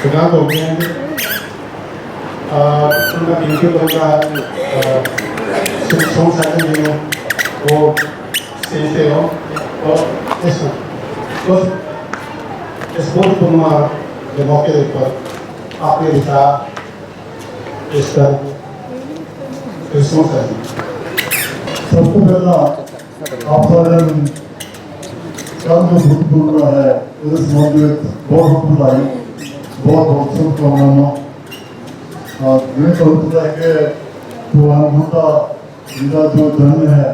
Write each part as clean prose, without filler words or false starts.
सिद्धांत हो गए हैं। उनका गिनती करूँगा सोम साधन जी हो वो स्टेज पे हो और इस बोधपूर्ण के मौके पर आपने लिखा इस पर क्रिसमस है। सबसे पहला आपका कल जो भूतपूर्व है इस मौके बहुत बधाई बहुत बहुत शुभकामनाएं। मैं कहता है कि भगवान बुद्धा जिनका जो जन्म है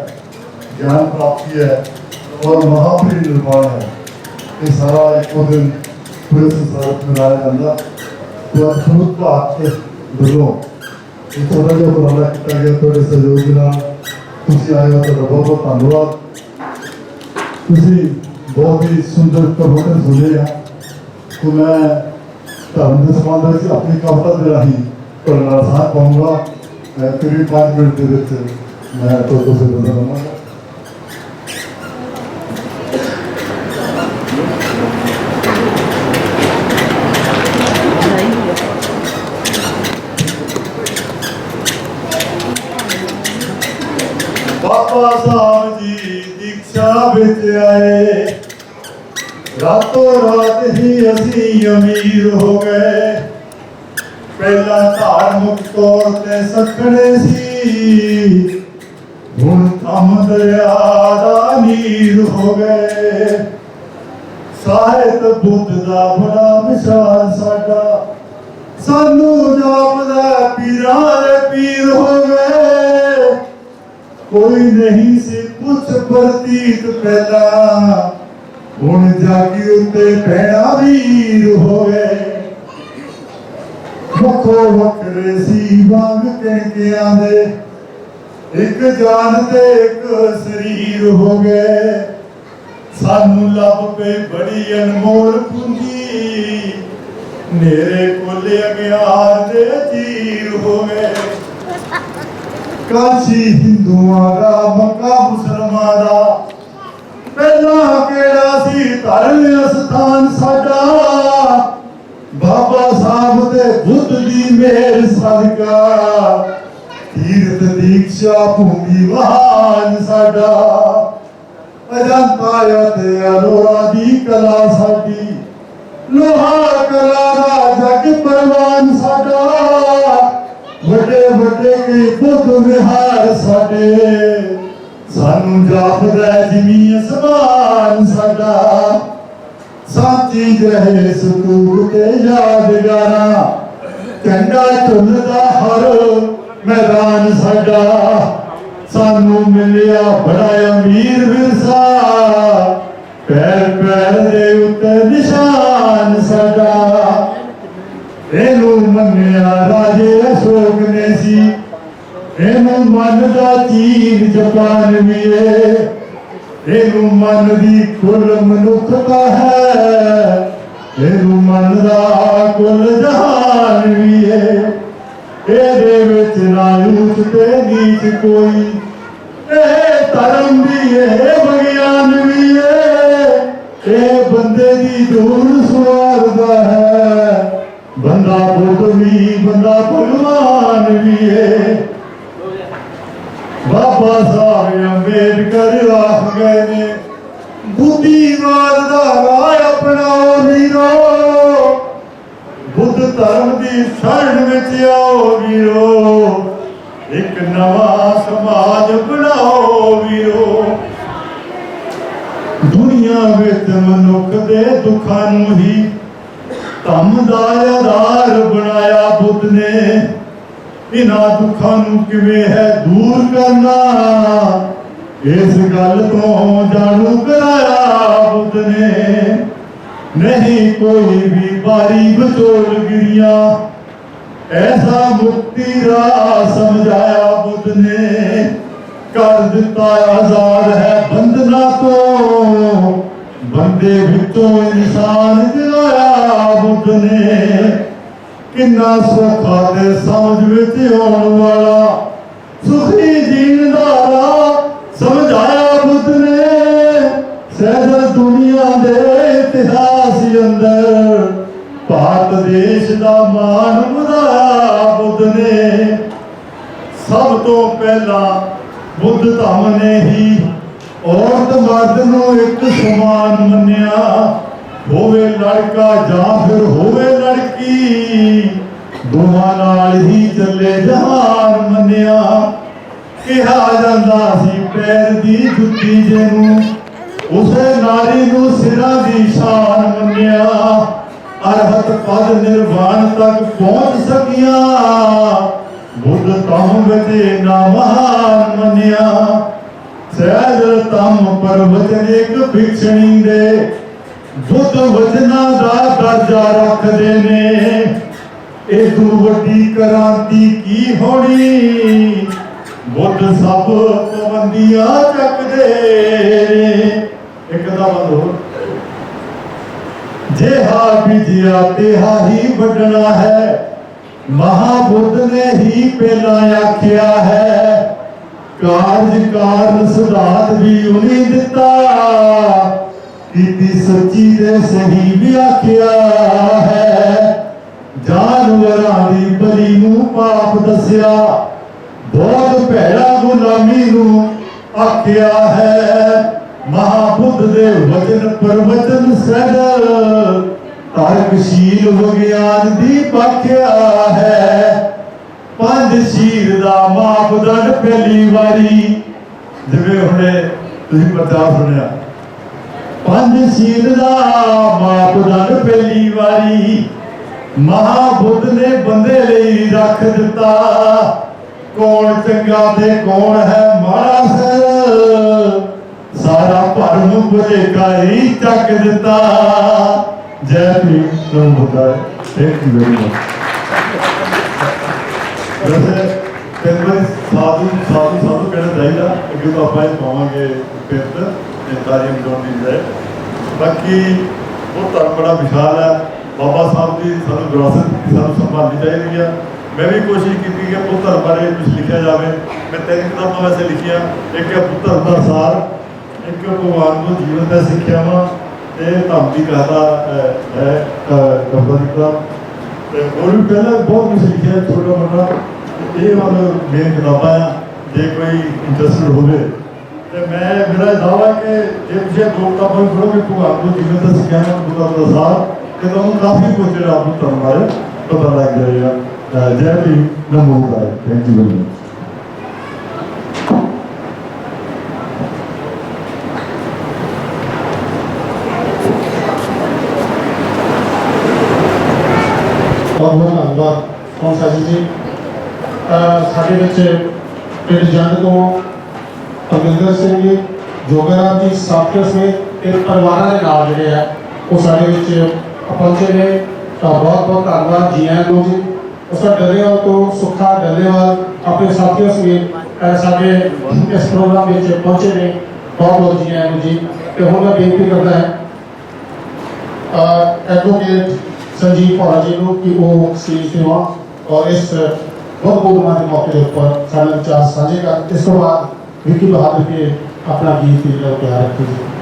ज्ञान प्राप्ति है और महापरिनिर्वाण है ये सारा एक दिन पूरे संसार में मनाया जाता। तो अद्भुत बात के बदलो ये थोड़ा जो उपराला किया गया थोड़े सहयोग के नाल तुसी आए हो तो बहुत बहुत धन्यवाद। तुसी बहुत ही सुंदर कविता सुने हैं तो मैं धर्म के संबंध में अपनी कविता के राही करना साथ पाऊंगा। करीब 5 मिनट के लिए मैं तो से बताऊंगा। बाबा साहब जी दीक्षा बिच आए रातों रात ही असी अमीर हो गए। पहला धार्मिक तौर ते सखने सी हुण कम दरिया दा नीर हो गए। ਸਾਹਿਤ ਬੁੱਧ ਦਾ ਬੜਾ ਵਿਸ਼ਾਲ ਸਾਡਾ ਸਾਨੂੰ ਜਾਪਦਾ ਪੀਰਾਂ ਦੇ ਪੀਰ ਹੋ ਗਏ। कोई नहीं से कुछ प्रतीत पहला हुण जागी उत्ते भैणा वीर हो गए। वखो वखरे सी वांग कणकियां दे एक जान ते एक शरीर हो गए। सानू लभ पे बड़ी अनमोल पूंजी नेरे कोले अग्यार दे चीर हो गए। काशी हिंदुआं दा मक्का मुसलमानां दा पहला केड़ा सी धर्म अस्थान साडा। बाबा साहब दे बुद्ध दी मेहर सदका तीर्थ दीक्षा भूमि महान साडा। अजंता ते अलोरा दी कला साडी लोहा कला दा जग परवान साडा। ਵੱਡੇ ਵੱਡੇ ਕੇ ਬੁੱਧ ਵਿਹਾਰ ਸਾਡੇ ਸਾਨੂੰ ਜਾਪਦਾ ਜਿਵੇਂ ਅਸਮਾਨ ਸਾਡਾ। ਸਾਚੀ ਜਹੇ ਸਤੂਰ ਤੇ ਯਾਦਗਾਰਾਂ ਝੰਡਾ ਝੁੱਲਦਾ ਹਰ ਮੈਦਾਨ ਸਾਡਾ। ਸਾਨੂੰ ਮਿਲਿਆ ਬੜਾ ਅਮੀਰ ਵਿਰਸਾ ਪੈਰ ਪੈਰ ਦੇ ਉੱਤੇ ਨਿਸ਼ਾਨ ਸਾਡਾ। ਇਹਨੂੰ ਮੰਨਿਆ ਰਾਜੇ ਅਸ਼ੋਕ ਨੇ ਸੀ ਇਹਨੂੰ ਮੰਨਦਾ ਚੀਨ ਜਾਪਾਨ ਵੀ ਏ। ਇਹਨੂੰ ਮੰਨਦੀ ਕੁੱਲ ਮਨੁੱਖਤਾ ਹੈ ਇਹਨੂੰ ਮੰਨਦਾ ਕੁੱਲ ਜਹਾਨ ਵੀ ਏ। ਇਹਦੇ ਵਿੱਚ ਨਾ ਉੱਚ ਤੇ ਨੀਚ ਕੋਈ ਇਹ ਧਰਮ ਵੀ ਏ ਵਿਗਿਆਨ ਵੀ ਏ। ਇਹ ਬੰਦੇ ਦੀ ਧੂੜ ਸਵਾਰਦਾ ਹੈ बंदा बुद्ध भी बंदा भगवान भी है। बाबा साहब अंबेडकर आख गए ने बुद्धिवाद दा राह अपनाओ वीरो। बुद्ध धर्म दी शरण विच आओ वीरो। एक नवा समाज बनाओ वीरो। दुनिया विच मनुख दे दुखां नूं ही धम दा आधार बनाया बुद्ध ने। इन्हां दुखां नूं किवें है दूर करना इस गल तो जानू कराया बुद्ध ने। नहीं कोई भी बारी बचोल गिरिया ऐसा मुक्ति राह समझाया बुद्ध ने। कर दिता आजाद है बंधना तो बंदे विचों इंसान जगाया बुद्ध ने। किन्ना सौखा ते समझ विच आउण वाला सुखी जीण दा राह समझाया बुद्ध ने। सहज दुनिया दे इतिहास अंदर भारत ਉਪਦੇਸ਼ ਦਾ ਮਾਣ ਵਧਾਇਆ ਬੁੱਧ ਨੇ। ਸਭ ਤੋਂ ਪਹਿਲਾਂ ਬੁੱਧ ਧੰਮ ਨੇ ਹੀ ਔਰਤ ਮਰਦ ਨੂੰ ਇੱਕ ਸਮਾਨ ਮੰਨਿਆ। ਹੋਵੇ ਲੜਕਾ ਜਾਂ ਫਿਰ ਹੋਵੇ ਲੜਕੀ, ਦੋਹਾਂ ਨਾਲ ਹੀ ਚੱਲੇ ਜਹਾਨ ਮੰਨਿਆ। ਕਿਹਾ ਜਾਂਦਾ ਸੀ ਪੈਰ ਦੀ ਜੁੱਤੀ ਜਿਹਨੂੰ, ਉਸੇ ਨਾਰੀ ਨੂੰ ਸਿਰਾਂ ਦੀ ਸ਼ਾਨ ਮੰਨਿਆ। ਅਰਹਤ ਪਦ ਨਿਰਵਾਣ ਤੱਕ ਪਹੁੰਚ ਸਕਿਆ, ਬੁੱਧ ਧੰਮ ਵਿੱਚ ਨਾ ਮਹਾਨ ਮੰਨਿਆ। ਸਹਿਜ ਧੰਮ ਪਰਵਚਨ ਇੱਕ ਭਿਕਸ਼ਣੀ ਦੇ, ਬੁੱਧ ਵਚਨਾਂ ਦਾ ਦਰਜਾ ਰੱਖਦੇ ਨੇ। ਇਹ ਤੋਂ ਵੱਡੀ ਕ੍ਰਾਂਤੀ ਕੀ ਹੋਣੀ, ਬੁੱਧ ਸਭ ਪਾਬੰਦੀਆਂ ਚੱਕਦੇ ਨੇ। ਇੱਕ ਦਾ ਬੰਦ ਹੋ, ਜਿਹਾ ਬੀਜਿਆ ਤਿਹਾ ਹੀ ਵੱਢਣਾ ਹੈ, ਮਹਾਬੁੱਧ ਨੇ ਹੀ ਪਹਿਲਾਂ ਆਖਿਆ ਹੈ। ਕਾਰਜ ਕਾਰਨ ਸਿਧਾਂਤ ਵੀ ਉਨੀ ਦਿੱਤਾ, ਕੀਤੀ ਸੱਚੀ ਦੇ ਸਹੀ ਵੀ ਆਖਿਆ ਹੈ। ਜਾਨਵਰਾਂ ਦੀ ਬਲੀ ਨੂੰ ਪਾਪ ਦੱਸਿਆ, ਬਹੁਤ ਭੈੜਾ ਗੁਲਾਮੀ ਨੂੰ ਆਖਿਆ ਹੈ। ਮਹਾਬੁੱਧ ਦੇ ਵਚਨ ਪ੍ਰਵਚਨ ਸਹਿਜ, ਤਰਕਸ਼ੀਲ ਵਿਗਿਆਨ ਦੀ ਭਾਖਿਆ ਹੈ। ਪੰਜ ਸ਼ੀਲ ਦਾ ਮਾਪਦੰਡ ਪਹਿਲੀ ਵਾਰੀ, ਜਿਵੇਂ ਹੁਣੇ ਤੁਸੀਂ ਪ੍ਰਚਾਰ ਸੁਣਿਆ, ਪੰਜ ਸ਼ੀਲ ਦਾ ਮਾਪਦੰਡ ਪਹਿਲੀ ਵਾਰੀ ਮਹਾਬੁੱਧ ਨੇ ਬੰਦੇ ਲਈ ਰੱਖ ਦਿੱਤਾ। ਕੌਣ ਚੰਗਾ ਤੇ ਕੌਣ ਹੈ ਮਾੜਾ ਸਰ, ਸਾਰਾ ਭਰਮ ਭੁਲੇਖਾ ਹੀ ਚੱਕ ਦਿੱਤਾ। ਜੈ ਭੀਮ ਨੂੰ Buddha. Thank you very much. ਵੈਸੇ ਕਈ ਸਾਧੂ ਕਹਿਣਾ ਚਾਹੀਦਾ, ਅੱਗੇ ਤੋਂ ਆਪਾਂ ਇਹ ਪਾਵਾਂਗੇ ਪਿੰਡ ਤਾਰੀਮ ਜੋੜਨੀ ਹੈ। ਬਾਕੀ ਉਹ ਧਰਮ ਬੜਾ ਵਿਸ਼ਾਲ ਹੈ। ਬਾਬਾ ਸਾਹਿਬ ਦੀ ਸਾਨੂੰ ਵਿਰਾਸਤ ਸਾਨੂੰ ਸੰਭਾਲਣੀ ਚਾਹੀਦੀ ਆ। ਮੈਂ ਵੀ ਕੋਸ਼ਿਸ਼ ਕੀਤੀ ਕਿ ਪੁੱਤਰ ਬਾਰੇ ਕੁਝ ਲਿਖਿਆ ਜਾਵੇ। ਮੈਂ 3 ਕਿਤਾਬਾਂ ਵੈਸੇ ਲਿਖੀਆਂ, ਇੱਕ ਹੈ ਪੁੱਤਰ ਦਾ ਸਾਰ, ਇੱਕ ਭਗਵਾਨ ਨੂੰ ਜੀਵਨ ਦਾ ਸਿੱਖਿਆਵਾਂ, ਤੇ ਧੰਮ ਦੀ ਕਥਾ ਹੈ ਕਵਿਤਾ ਦੀ ਕਿਤਾਬ। ਤੇ ਹੋਰ ਵੀ ਪਹਿਲਾਂ ਬਹੁਤ ਕੁਝ ਲਿਖਿਆ ਛੋਟਾ ਮੋਟਾ। ਇਹ ਮਤਲਬ ਮੇਨ ਕਿਤਾਬਾਂ ਆ, ਜੇ ਕੋਈ ਇੰਟਰਸਟਡ ਹੋਵੇ। ਤੇ ਮੇਰਾ ਦਾਅਵਾ ਕਿ ਜੇ ਤੁਸੀਂ 2 ਕਿਤਾਬਾਂ ਪੜ੍ਹੋਗੇ ਭਗਵਾਨ ਨੂੰ ਜੀਵਨ ਦਾ ਸਿੱਖਿਆਵਾਂ, ਪੁੱਤਰ ਦਾ ਸਾਰ, ਤੇ ਤੁਹਾਨੂੰ ਕਾਫੀ ਕੁਝ ਜਿਹੜਾ ਆਪਣੀ ਧਰਮ ਬਾਰੇ ਪਤਾ ਲੱਗ ਜਾਏਗਾ। ਜੈ ਭੀਮ, ਨਮੋ ਬੁੱਧਾਏ। Thank you very much. ਬਹੁਤ ਬਹੁਤ ਧੰਨਵਾਦ ਕੌਂਸਲ ਜੀ। ਸਾਡੇ ਵਿੱਚ ਪਿੰਡ ਜੰਡ ਤੋਂ ਅਮਰਿੰਦਰ ਸਿੰਘ ਜੀ, ਜੋਗਰਾਮ ਜੀ, ਸਾਥੀਆਂ ਸਮੇਤ ਤੇ ਪਰਿਵਾਰਾਂ ਦੇ ਨਾਲ ਜਿਹੜੇ ਆ ਉਹ ਸਾਡੇ ਵਿੱਚ ਪਹੁੰਚੇ ਨੇ। ਤਾਂ ਬਹੁਤ ਬਹੁਤ ਧੰਨਵਾਦ ਜੀ ਆਇਆਂ ਨੂੰ ਜੀ। ਉਸ ਡੱਲੇਵਾਲ ਤੋਂ ਸੁੱਖਾ ਡੱਲੇਵਾਲ ਆਪਣੇ ਸਾਥੀਆਂ ਸਮੇਤ ਸਾਡੇ ਇਸ ਪ੍ਰੋਗਰਾਮ ਵਿੱਚ ਪਹੁੰਚੇ ਨੇ। ਬਹੁਤ ਬਹੁਤ ਜੀ ਆਇਆਂ ਨੂੰ ਜੀ। ਤੇ ਹੁਣ ਮੈਂ ਬੇਨਤੀ ਕਰਦਾ ਹੈ ਐਡਵੋਕੇਟ संजीव पौड़ा जी को कि वो स्टेज पे आउं और इस बहुत पूर्णिमा के मौके के ऊपर सारे विचार साझे कर। इसके बाद विकी बहादुर के अपना गीत तैयार रखेंगे।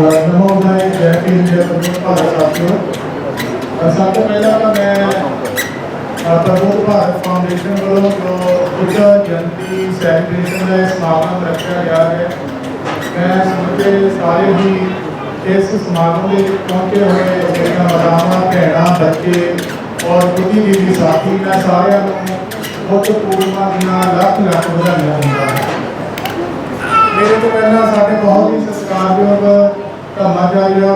नमो बुद्धाय। जय भीम, जय भारत साथियों। सब तो पहला तो मैं प्रबुद्ध भारत फाउंडेशन वालों जो बुद्ध जयंती सैलीब्रेशन का समागम रखा गया है, मैं समझे सारे ही इस समागम में पहुंचे हुए मेरिया मातावां भैणां बच्चे और बुद्धिजीवी साथी, मैं सारिਆਂ ਨੂੰ बुद्ध पूर्णिमा ਦੀਆਂ ਲੱਖ ਲੱਖ ਵਧਾਈਆਂ ਦਿੰਦਾ ਹਾਂ। मेरे तो पहला साढ़े बहुत ही सत्कारयोग धर्माचार्य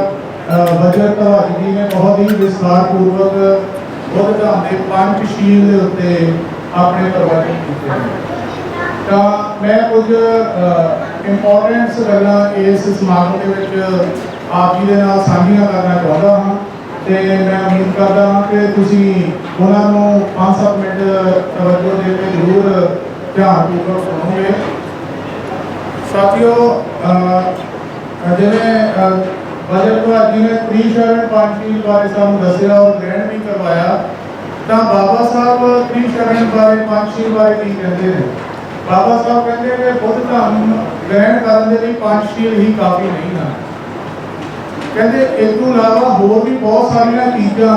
वजर धवाज जी ने बहुत ही विस्तार पूर्वक बुद्ध धर्म के पंचशील के उत्ते अपने प्रवचन किए हैं। तो मैं कुछ इंपॉर्टेंट्स गल्लां इस समागम के ਆਪ ਜੀ ਦੇ ਨਾਲ ਸਾਂਝੀਆਂ ਕਰਨਾ ਚਾਹੁੰਦਾ ਹਾਂ ਤੇ ਮੈਂ ਉਮੀਦ ਕਰਦਾ ਹਾਂ ਕਿ ਤੁਸੀਂ ਉਹਨਾਂ ਨੂੰ 5-7 ਮਿੰਟ ਤਵੱਜੋ ਦੇ ਕੇ ਜ਼ਰੂਰ ਧਿਆਨਪੂਰਵਕ ਸੁਣੋਗੇ। ਸਾਥੀਓ, ਜਿਵੇਂ ਬਜਟ ਵਿਭਾਗ ਜੀ ਨੇ ਤ੍ਰਿਸ਼ਰਨ ਪੰਚਸ਼ੀਲ ਬਾਰੇ ਸਾਨੂੰ ਦੱਸਿਆ ਔਰ ਗ੍ਰਹਿਣ ਵੀ ਕਰਵਾਇਆ, ਤਾਂ ਬਾਬਾ ਸਾਹਿਬ ਤ੍ਰਿਸ਼ਰਨ ਬਾਰੇ ਪੰਚਸ਼ੀਲ ਬਾਰੇ ਕੀ ਕਹਿੰਦੇ ਨੇ? ਬਾਬਾ ਸਾਹਿਬ ਕਹਿੰਦੇ ਕਿ ਬੁੱਧ ਧਰਮ ਗ੍ਰਹਿਣ ਕਰਨ ਦੇ ਲਈ ਪੰਚਸ਼ੀਲ ਹੀ ਕਾਫੀ ਨਹੀਂ ਹਨ। ਕਹਿੰਦੇ ਇਸ ਤੋਂ ਇਲਾਵਾ ਹੋਰ ਵੀ ਬਹੁਤ ਸਾਰੀਆਂ ਚੀਜ਼ਾਂ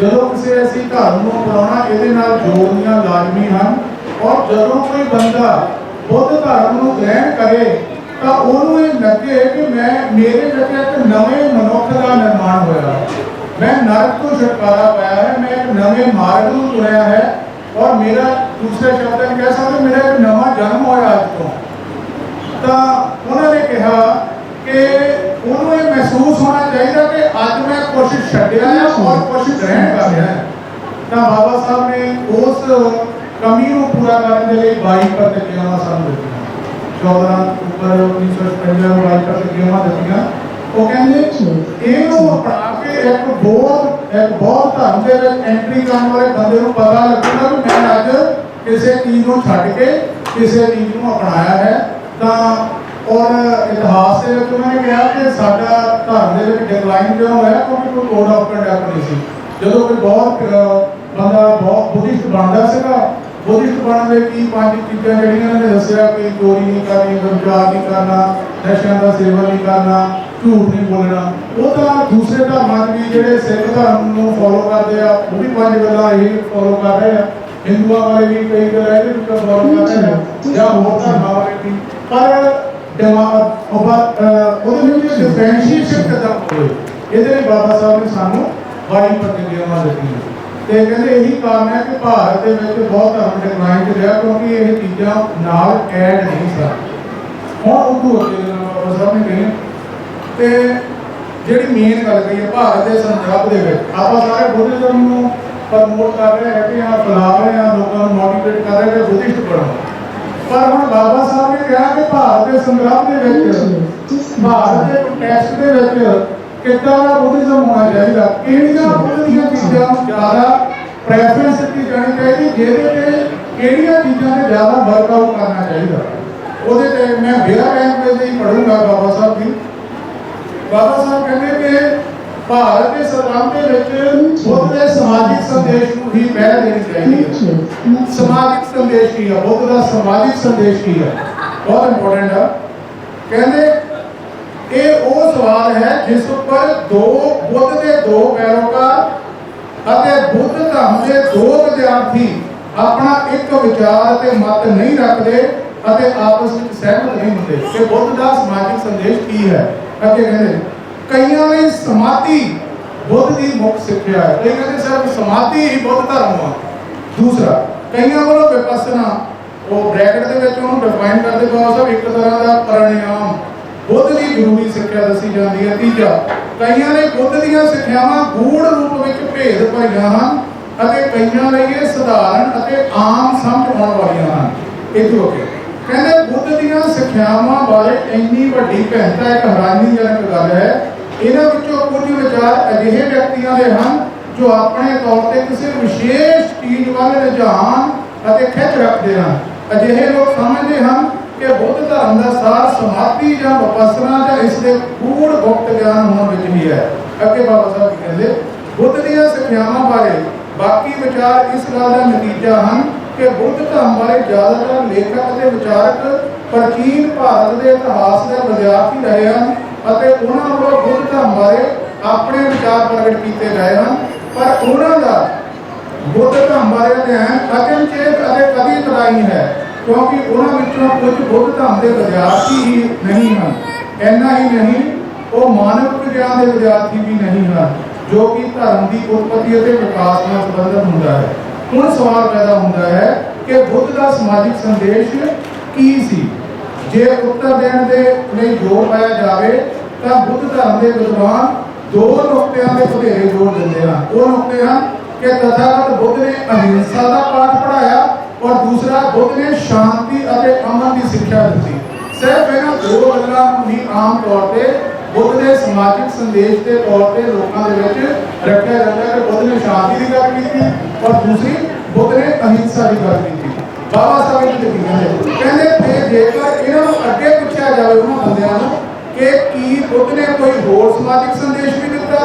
ਜਦੋਂ ਕਿਸੇ ਅਸੀਂ ਧਰਮ ਨੂੰ ਅਪਣਾਉਣਾ ਇਹਦੇ ਨਾਲ ਜੋੜਨੀਆਂ ਲਾਜ਼ਮੀ ਹਨ। ਔਰ ਜਦੋਂ ਕੋਈ ਬੰਦਾ ਬੁੱਧ ਧਰਮ ਨੂੰ ਗ੍ਰਹਿਣ ਕਰੇ ਤਾਂ ਉਹਨੂੰ ਇਹ ਲੱਗੇ ਕਿ ਮੇਰੇ ਵਿੱਚ ਇੱਕ ਨਵੇਂ ਮਨੁੱਖ ਦਾ ਨਿਰਮਾਣ ਹੋਇਆ, ਮੈਂ ਨਰਕ ਤੋਂ ਛੁਟਕਾਰਾ ਪਾਇਆ ਹੈ, ਮੈਂ ਇੱਕ ਨਵੇਂ ਮਾਰਗ ਨੂੰ ਚੁਣਿਆ ਹੈ ਔਰ ਮੇਰਾ ਦੂਸਰੇ ਸ਼ਬਦਾਂ ਵਿੱਚ ਕਹਿ ਸਕਦੇ ਮੇਰਾ ਇੱਕ ਨਵਾਂ ਜਨਮ ਹੋਇਆ ਅੱਜ ਤੋਂ। ਤਾਂ ਉਹਨਾਂ ਨੇ ਕਿਹਾ ਕਿ ਉਹਨੂੰ ਇਹ ਮਹਿਸੂਸ ਹੋਣਾ ਚਾਹੀਦਾ ਕਿ ਅੱਜ ਮੈਂ ਕੁਛ ਛੱਡਿਆ ਹੈ ਔਰ ਕੁਛ ਗ੍ਰਹਿਣ ਕਰ ਰਿਹਾ ਹੈ। ਤਾਂ ਬਾਬਾ ਸਾਹਿਬ ਨੇ ਉਸ ਕਮੀ ਨੂੰ ਪੂਰਾ ਕਰਨ ਦੇ ਲਈ 22 ਪ੍ਰਤਿਗਿਆਵਾਂ ਸਾਨੂੰ ਦਿੱਤੀਆਂ। 14 ਅਕਤੂਬਰ 1956 ਨੂੰ 22 ਪ੍ਰਤਿਗਿਆਵਾਂ ਦਿੱਤੀਆਂ। ਉਹ ਕਹਿੰਦੇ ਇਹਨੂੰ ਅਪਣਾ ਕੇ ਇੱਕ ਬਹੁਤ ਧਰਮ ਦੇ ਵਿੱਚ ਐਂਟਰੀ ਕਰਨ ਵਾਲੇ ਬੰਦੇ ਨੂੰ ਪਤਾ ਲੱਗੂਗਾ ਕਿ ਮੈਂ ਅੱਜ ਕਿਸੇ ਚੀਜ਼ ਨੂੰ ਛੱਡ ਕੇ ਕਿਸੇ ਚੀਜ਼ ਨੂੰ ਅਪਣਾਇਆ ਹੈ। ਤਾਂ ਔਰ ਇਤਿਹਾਸ ਦੇ ਵਿੱਚ ਉਹਨਾਂ ਨੇ ਕਿਹਾ ਕਿ ਸਾਡਾ ਧਰਮ ਦੇ ਵਿੱਚ ਡਿਕਲਾਈਨ ਕਿਉਂ ਹੋਇਆ, ਕਿਉਂਕਿ ਕੋਈ ਕੋਡ ਆਫ ਕੰਡਕਟ ਨਹੀਂ ਸੀ। ਜਦੋਂ ਕੋਈ ਬੰਦਾ ਬਹੁਤ ਬੁੱਧਿਸਟ ਬਣਦਾ ਸੀਗਾ, ਬੁੱਧਿਸਟ ਬਣਨ ਦੇ ਕੀ 5 ਚੀਜ਼ਾਂ ਜਿਹੜੀਆਂ ਉਹਨਾਂ ਨੇ ਦੱਸਿਆ ਕਿ ਚੋਰੀ ਨਹੀਂ ਕਰਨੀ, ਵਿਚਾਰ ਨਹੀਂ ਕਰਨਾ, ਨਸ਼ਿਆਂ ਦਾ ਸੇਵਨ ਨਹੀਂ ਕਰਨਾ, ਝੂਠ ਨਹੀਂ ਬੋਲਣਾ। ਉਹ ਤਾਂ ਦੂਸਰੇ ਧਰਮਾਂ 'ਚ ਵੀ ਜਿਹੜੇ ਸਿੱਖ ਧਰਮ ਨੂੰ ਫੋਲੋ ਕਰਦੇ ਆ ਉਹ ਵੀ 5 ਗੱਲਾਂ ਇਹ ਫੋਲੋ ਕਰ ਰਹੇ ਆ। ਹਿੰਦੂਆਂ ਵਾਲੇ ਵੀ ਕਈ ਗੱਲਾਂ ਇਹਦੇ ਵਿੱਚ ਫੋਲੋ ਕਰ ਰਹੇ ਆ ਜਾਂ ਹੋਰ ਧਰਮਾਂ ਵਾਲੇ ਵੀ। ਪਰ ਉਹਦੇ ਵਿੱਚ ਡਿਫਰੈਂਸ਼ੀਏਸ਼ਨ ਕਿੱਦਾਂ ਹੋਵੇ, ਇਹਦੇ ਲਈ ਬਾਬਾ ਸਾਹਿਬ ਨੇ ਸਾਨੂੰ 22 ਪ੍ਰਤਿਗਿਆਵਾਂ ਦਿੱਤੀਆਂ। ਤੇ ਕਹਿੰਦੇ ਇਹੀ ਕਾਰਨ ਹੈ ਕਿ ਭਾਰਤ ਦੇ ਵਿੱਚ ਬਹੁਤ ਧਰਮ ਡਿਕਲਾਈਨ 'ਚ ਰਿਹਾ, ਕਿਉਂਕਿ ਇਹ ਚੀਜ਼ਾਂ ਨਾਲ ਐਡ ਨਹੀਂ ਸਨ। ਹੁਣ ਉਦੋਂ ਅੱਗੇ ਬਾਬਾ ਸਾਹਿਬ ਨੇ ਕਹੀ ਤੇ ਜਿਹੜੀ ਮੇਨ ਗੱਲ ਕਹੀ ਹੈ ਭਾਰਤ ਦੇ ਸੰਦਰਭ ਦੇ ਵਿੱਚ ਆਪਾਂ ਸਾਰੇ ਬੁੱਧਿਜ਼ਮ ਨੂੰ ਪ੍ਰਮੋਟ ਕਰ ਰਹੇ ਹੈਗੇ ਹਾਂ, ਫੈਲਾ ਰਹੇ ਹਾਂ, ਲੋਕਾਂ ਨੂੰ ਮੋਟੀਵੇਟ ਕਰ ਰਹੇ ਕਿ ਬੁੱਧਿਸਟ ਬਣੋ। ਪਰ ਹੁਣ ਬਾਬਾ ਸਾਹਿਬ ਨੇ ਕਿਹਾ ਕਿ ਭਾਰਤ ਦੇ ਸੰਦਰਭ ਦੇ ਵਿੱਚ, ਭਾਰਤ ਦੇ ਕੰਟੈਕਸਟ ਦੇ ਵਿੱਚ ਕਿੱਦਾਂ ਦਾ ਬੁੱਧਿਜ਼ਮ ਹੋਣਾ ਚਾਹੀਦਾ, ਕਿਹੜੀਆਂ ਬੁੱਧ ਦੀਆਂ ਚੀਜ਼ਾਂ ਨੂੰ ਜ਼ਿਆਦਾ ਪ੍ਰੈਫਰੈਂਸ ਦਿੱਤੀ ਜਾਣੀ ਚਾਹੀਦੀ, ਜਿਹਦੇ ਤੇ ਕਿਹੜੀਆਂ ਚੀਜ਼ਾਂ ਤੇ ਜ਼ਿਆਦਾ ਵਰਕਆਊਟ ਕਰਨਾ ਚਾਹੀਦਾ। ਉਹਦੇ ਤੇ ਮੈਂ ਮੇਰਾ ਲੈਂਗੁਏਜ ਹੀ ਪੜ੍ਹੂੰਗਾ ਬਾਬਾ ਸਾਹਿਬ ਦੀ। ਬਾਬਾ ਸਾਹਿਬ ਕਹਿੰਦੇ ਕਿ ਭਾਰਤ ਦੇ ਸੰਦਰਭ ਦੇ ਵਿੱਚ ਬੁੱਧ ਦੇ ਸਮਾਜਿਕ ਸੰਦੇਸ਼ ਨੂੰ ਹੀ ਪਹਿਲ ਦੇਣੀ ਚਾਹੀਦੀ ਹੈ। ਸਮਾਜਿਕ ਸੰਦੇਸ਼ ਕੀ ਹੈ, ਬੁੱਧ ਦਾ ਸਮਾਜਿਕ ਸੰਦੇਸ਼ ਕੀ ਹੈ, ਬਹੁਤ ਇੰਪੋਰਟੈਂਟ ਹੈ। ਕਹਿੰਦੇ ਇਹ ਉਹ ਸਵਾਲ ਹੈ ਜਿਸ ਉੱਪਰ ਬੁੱਧ ਦੇ 2 ਪੈਰੋਕਾਰ ਅਤੇ ਬੁੱਧ ਧਰਮ ਦੇ 2 ਵਿਦਿਆਰਥੀ ਆਪਣਾ ਇੱਕ ਵਿਚਾਰ ਤੇ ਮਤ ਨਹੀਂ ਰੱਖਦੇ ਅਤੇ ਆਪਸ ਵਿੱਚ ਸਹਿਮਤ ਨਹੀਂ ਹੁੰਦੇ ਕਿ ਬੁੱਧ ਦਾ ਸਮਾਜਿਕ ਸੰਦੇਸ਼ ਕੀ ਹੈ। ਅੱਗੇ ਕਹਿੰਦੇ ਕਈਆਂ ਲਈ ਸਮਾਧੀ ਬੁੱਧ ਦੀ ਮੁੱਖ ਸਿੱਖਿਆ ਹੈ, ਕਈ ਕਹਿੰਦੇ ਸਿਰਫ ਸਮਾਧੀ ਹੀ ਬੁੱਧ ਧਰਮ ਹੈ। ਦੂਸਰਾ ਕਈਆਂ ਵੱਲੋਂ ਵਿਪਾਸਨਾ, ਉਹ ਬ੍ਰੈਕਟ ਦੇ ਵਿੱਚ ਉਹਨੂੰ ਡਿਫਾਈਨ ਕਰਦੇ ਬਾਬਾ ਸਾਹਿਬ, ਇੱਕ ਤਰ੍ਹਾਂ ਦਾ ਪ੍ਰਣਾਯਾਮ ਬੁੱਧ ਦੀ ਜ਼ਰੂਰੀ ਸਿੱਖਿਆ ਦੱਸੀ ਜਾਂਦੀ ਹੈ। ਤੀਜਾ ਕਈਆਂ ਲਈ ਬੁੱਧ ਦੀਆਂ ਸਿੱਖਿਆਵਾਂ ਗੂੜ ਰੂਪ ਵਿੱਚ ਭੇਦ ਭਰੀਆਂ ਹਨ ਅਤੇ ਕਈਆਂ ਲਈ ਇਹ ਸਧਾਰਨ ਅਤੇ ਆਮ ਸਮਝ ਆਉਣ ਵਾਲੀਆਂ ਹਨ। ਇੱਥੋਂ ਅੱਗੇ ਕਹਿੰਦੇ ਬੁੱਧ ਦੀਆਂ ਸਿੱਖਿਆਵਾਂ ਬਾਰੇ ਇੰਨੀ ਵੱਡੀ ਭਿੰਨਤਾ ਇੱਕ ਹੈਰਾਨੀਜਨਕ ਗੱਲ ਹੈ। ਇਹਨਾਂ ਵਿੱਚੋਂ ਕੁਝ ਵਿਚਾਰ ਅਜਿਹੇ ਵਿਅਕਤੀਆਂ ਦੇ ਹਨ ਜੋ ਆਪਣੇ ਤੌਰ ਤੇ ਕਿਸੇ ਵਿਸ਼ੇਸ਼ ਚੀਜ਼ ਵੱਲ ਰੁਝਾਨ ਅਤੇ ਖਿੱਚ ਰੱਖਦੇ ਹਨ। ਅਜਿਹੇ ਲੋਕ ਸਮਝਦੇ ਹਨ ਕਿ ਬੁੱਧ ਧਰਮ ਦਾ ਸਾਰ ਸਮਾਧੀ ਜਾਂ ਵਿਪਾਸਨਾ ਜਾਂ ਇਸ ਦੇ ਗੂੜ ਗੁਪਤ ਗਿਆਨ ਹੋਣ ਵਿੱਚ ਹੀ ਹੈ। ਅੱਗੇ ਬਾਬਾ ਸਾਹਿਬ ਕਹਿੰਦੇ ਬੁੱਧ ਦੀਆਂ ਸਿੱਖਿਆਵਾਂ ਬਾਰੇ ਬਾਕੀ ਵਿਚਾਰ ਇਸ ਗੱਲ ਦਾ ਨਤੀਜਾ ਹਨ ਕਿ ਬੁੱਧ ਧਰਮ ਬਾਰੇ ਜ਼ਿਆਦਾਤਰ ਲੇਖਕ ਅਤੇ ਵਿਚਾਰਕ ਪ੍ਰਾਚੀਨ ਭਾਰਤ ਦੇ ਇਤਿਹਾਸ ਦੇ ਵਿਦਿਆਰਥੀ ਰਹੇ ਹਨ ਅਤੇ ਉਹਨਾਂ ਵੱਲੋਂ ਬੁੱਧ ਧਰਮ ਬਾਰੇ ਆਪਣੇ ਵਿਚਾਰ ਪ੍ਰਗਟ ਕੀਤੇ ਗਏ ਹਨ। ਪਰ ਉਹਨਾਂ ਦਾ ਬੁੱਧ ਧਰਮ ਬਾਰੇ ਅਧਿਐਨ ਅਚਨਚੇਤ ਅਤੇ ਕਦੀ ਕਦਾਈ ਹੈ, ਕਿਉਂਕਿ ਉਹਨਾਂ ਵਿੱਚੋਂ ਕੁਝ ਬੁੱਧ ਧਰਮ ਦੇ ਵਿਦਿਆਰਥੀ ਹੀ ਨਹੀਂ ਹਨ। ਇੰਨਾ ਹੀ ਨਹੀਂ, ਉਹ ਮਾਨਵ ਵਿਗਿਆਨ ਦੇ ਵਿਦਿਆਰਥੀ ਵੀ ਨਹੀਂ ਹਨ, ਜੋ ਕਿ ਧਰਮ ਦੀ ਉਤਪਤੀ ਅਤੇ ਵਿਕਾਸ ਨਾਲ ਸੰਬੰਧਿਤ ਹੁੰਦਾ ਹੈ। ਹੁਣ ਸਵਾਲ ਪੈਦਾ ਹੁੰਦਾ ਹੈ ਕਿ ਬੁੱਧ ਦਾ ਸਮਾਜਿਕ ਸੰਦੇਸ਼ ਕੀ ਸੀ। ਜੇ ਉੱਤਰ ਦੇਣ ਦੇ ਲਈ ਜ਼ੋਰ ਪਾਇਆ ਜਾਵੇ ਤਾਂ ਬੁੱਧ ਧਰਮ ਦੇ ਵਿਦਵਾਨ 2 ਨੁਕਤਿਆਂ ਦੇ ਵਧੇਰੇ ਜ਼ੋਰ ਦਿੰਦੇ ਹਨ। ਉਹ ਨੁਕਤੇ ਹਨ ਕਿ ਤਥਾਗਤ ਬੁੱਧ ਨੇ ਅਹਿੰਸਾ ਦਾ ਪਾਠ ਪੜ੍ਹਾਇਆ ਔਰ ਦੂਸਰਾ ਬੁੱਧ ਨੇ ਸ਼ਾਂਤੀ ਅਤੇ ਅਮਨ ਦੀ ਸਿੱਖਿਆ ਦਿੱਤੀ। ਸਿਰਫ ਇਹਨਾਂ 2 ਗੱਲਾਂ ਨੂੰ ਹੀ ਆਮ ਤੌਰ ਤੇ बुद्ध के समाजिक संदेश के तौर पर लोगों के विच रखा जाता है कि बुद्ध ने शांति की गल की और दूसरी बुद्ध ने अहिंसा की गल की। बाबा साहब जी कहते जेकर इन्होंने अगे पूछा जाए उन्होंने बंदियां कि की बुद्ध ने कोई होर समाजिक संदेश भी दिता,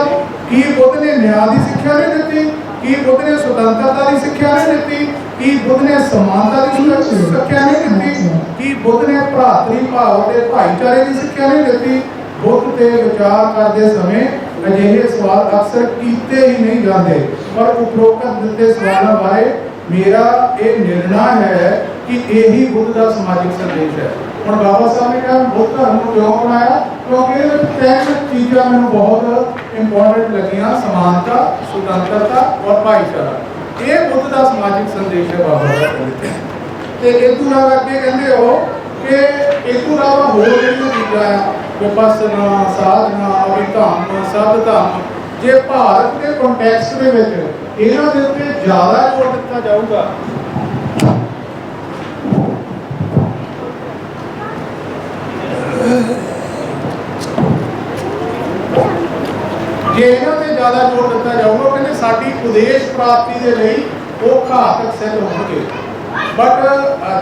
की बुद्ध ने न्याय की शिक्षा नहीं दी, की बुद्ध ने स्वतंत्रता की शिक्षा नहीं दी, की बुद्ध ने समानता की शिक्षा नहीं दी, की बुद्ध ने भ्रातरी भाव के भाईचारे की शिक्षा नहीं दी। बुद्ध के विचार करते समय अजिहे सवाल अक्सर किए ही नहीं जाते, पर उपरोक्त दिते सवालों बारे मेरा ये निर्णय है कि यही बुद्ध का समाजिक संदेश है। और बाबा साहब ने कहा बुद्ध धर्म को क्यों बनाया, क्योंकि तीन चीज़ें मैं बहुत इंपॉर्टेंट लगियां, समानता, स्वतंत्रता और भाईचारा। ये बुद्ध का समाजिक संदेश है बाबा साहब। तो इस तो अलावा अगे कहते हो कि इस तो अलावा होर जो चीज़ा है विपස්සना, साधना, अभिधम्म, सद्धम्म, जे भारत के कॉन्टैक्स्ट के विच इन्हां दे उत्ते ज़्यादा जोर दिता जाऊगा। जे इन्हां ते ज़्यादा जोर दिता जाऊगा कहते साडी उद्देश प्राप्ति के लिए वो घातक सिद्ध होणगे। बट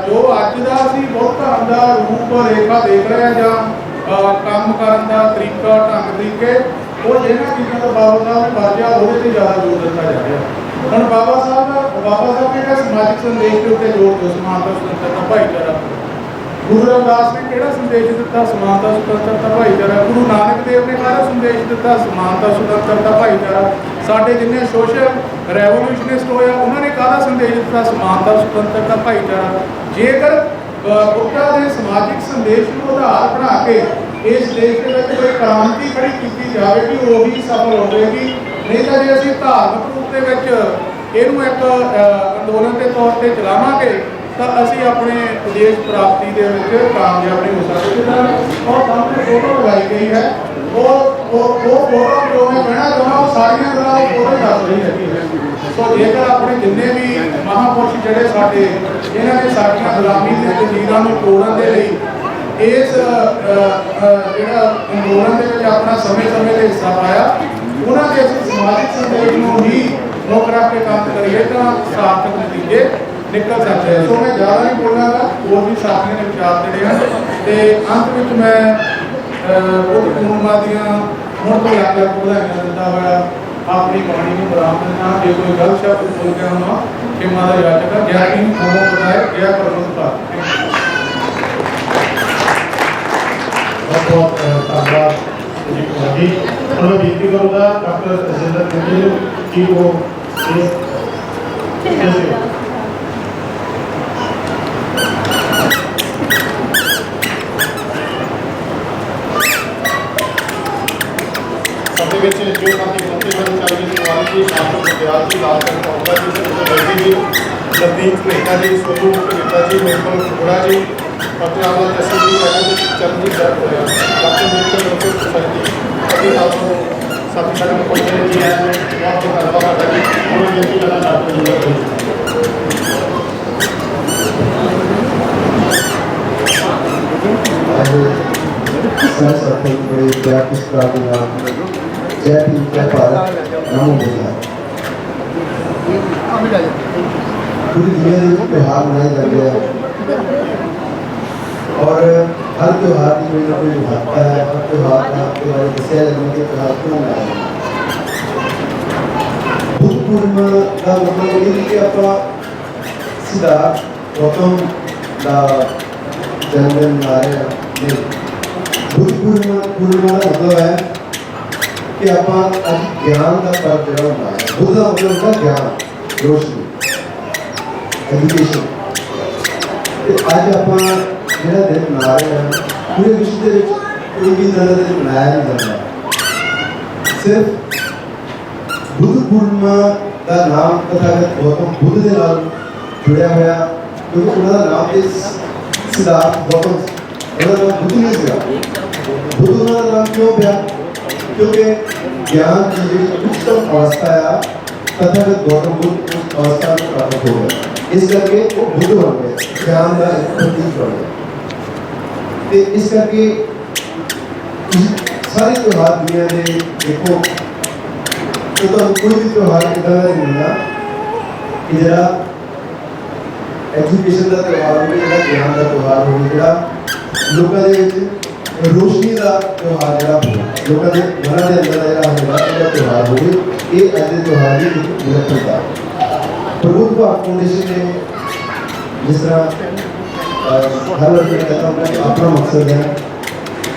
जो अज का असीं बुद्ध धर्म का रूप रेखा देख रहे हैं जां काम करन का तरीका ढंग तरीके वो जिन्होंने चीज़ों का बाबा साहब ने बाजिया वो ज़्यादा जोर दिता जा रहा है। हम बाबा साहब ने समाजिक संदेश के उत्ते जोर दो, समानता, स्वतंत्रता, भाईचारा। गुरु रविदास ने किहड़ा संदेश दिता, समानता, स्वतंत्रता, भाईचारा। गुरु नानक देव ने किहड़ा संदेश दिता, समानता, स्वतंत्रता, भाईचारा। साडे जिन्ने सोशल रेवोल्यूशनिस्ट होए उन्होंने किहड़ा संदेश दिता, समानता, स्वतंत्रता, भाईचारा। जेकर बुद्धा के समाजिक संदेश को आधार बना के इस देश के कोई क्रांति खड़ी की जाएगी वो ही सफल होगी। नहीं तो जो असीं धार्मिक रूप के इनू एक अंदोलन के तौर पर चलावांगे तो असीं अपने उद्देश प्राप्ति के कामयाब नहीं हो सकते। और सामने फोटो लगाई गई है वो फोटो जो मैं कहना चाहना वो सारिया गल्लां फोटो दस रही है। तो जेकर अपने जिन्ने भी महापुरुष जिहड़े साडे जिन्हां ने साडियां गुलामी के जंजीरां नूं तोड़न दे लई इस जिहड़ा अंदोलन दे विच अपना समय-समय ते हिस्सा पाया उन्हां दे समाजिक संदेश नूं ही मुੱਖ रख के काम करिए तो सार्थक नतीजे निकल सकते हैं। सो मैं ज़्यादा नहीं बोलांगा, और भी साथियों ने विचार देने हैं। तो अंत में मैं बुद्ध पूर्णिमा दियां हुण तो लग बधाइयां दिंदा होया अपनी बाणी को बराम देना। जो कोई गलत शब्द बोल गया होना क्षमा का याचक है। जय हिंद, नमो बुद्धाय, जय परमेश्वर। बहुत धन्यवाद जी। तो मैं विनती करूँगा डॉक्टर राजेंद्र कुंजी जी को सभी बच्चे जो साथी मंत्री बन चाहिए कुमारी जी, शासन विद्यार्थी, लालचंद पौधा जी, बैठी जी, नवदीप मेहता जी, सोनू मेहता जी, मेहमान कुड़ा जी, डॉक्टर आनंद जैसे जी, चरणजीत डॉक्टर नीलकंठ डॉक्टर जी, सभी साथी साथ में पहुँचे जी हैं। बहुत बहुत धन्यवाद जी। और बेनती करना चाहते हैं बड़े प्रैक्टिस करा जय हिंद, जय भारत, नमो बुद्धाय। पूरी दुनिया में त्यौहार मनाए जाते हैं और हर त्यौहार की कोई ना कोई महत्ता है। हर त्यौहार का बारे दसिया जाता है कि त्यौहार क्यों मनाया जाता है। बुद्ध पूर्णिमा का मतलब ये कि आप सिद्धार्थ गौतम का जन्मदिन मना रहे हैं। बुद्ध पूर्णिमा का मतलब है कि आप ज्ञान का पर्व जो मनाया। बुद्ध का मतलब होता है ज्ञान, रोशनी, एजुकेशन। अज आप जो दिन मना रहे हैं पूरे विश्व के कोई भी तरह से मनाया नहीं जाता। सिर्फ बुद्ध पूर्णिमा का नाम तथागत गौतम बुद्ध के नाम जुड़ा हुआ क्योंकि उन्होंने नाम सिद्धार्थ गौतम बुद्ध नहीं दिया। बुद्ध का नाम क्यों दिया? क्योंकि ज्ञान की जो उच्चतम अवस्था है तथागत गौतम बुद्ध उस अवस्था में प्राप्त हो गया। इस करके वो बुद्ध बन गए, ज्ञान का प्रतीक बन गए। इस करके सारे त्यौहार दुनिया के देखो तो कोई भी त्यौहार इतना का नहीं मिलना कि जरा एजुकेशन का त्यौहार हो गया, ज्ञान का त्यौहार हो गया, लोगों के रोशनी का त्यौहार जरा हो लोगों के घर के अंदर जरा होगा त्यौहार हो ये अज के त्यौहार की एक विलक्षणता। प्रबुद्ध भारत फाउंडेशन ने जिस तरह हर बार मैं कहता हूँ कि अपना मकसद है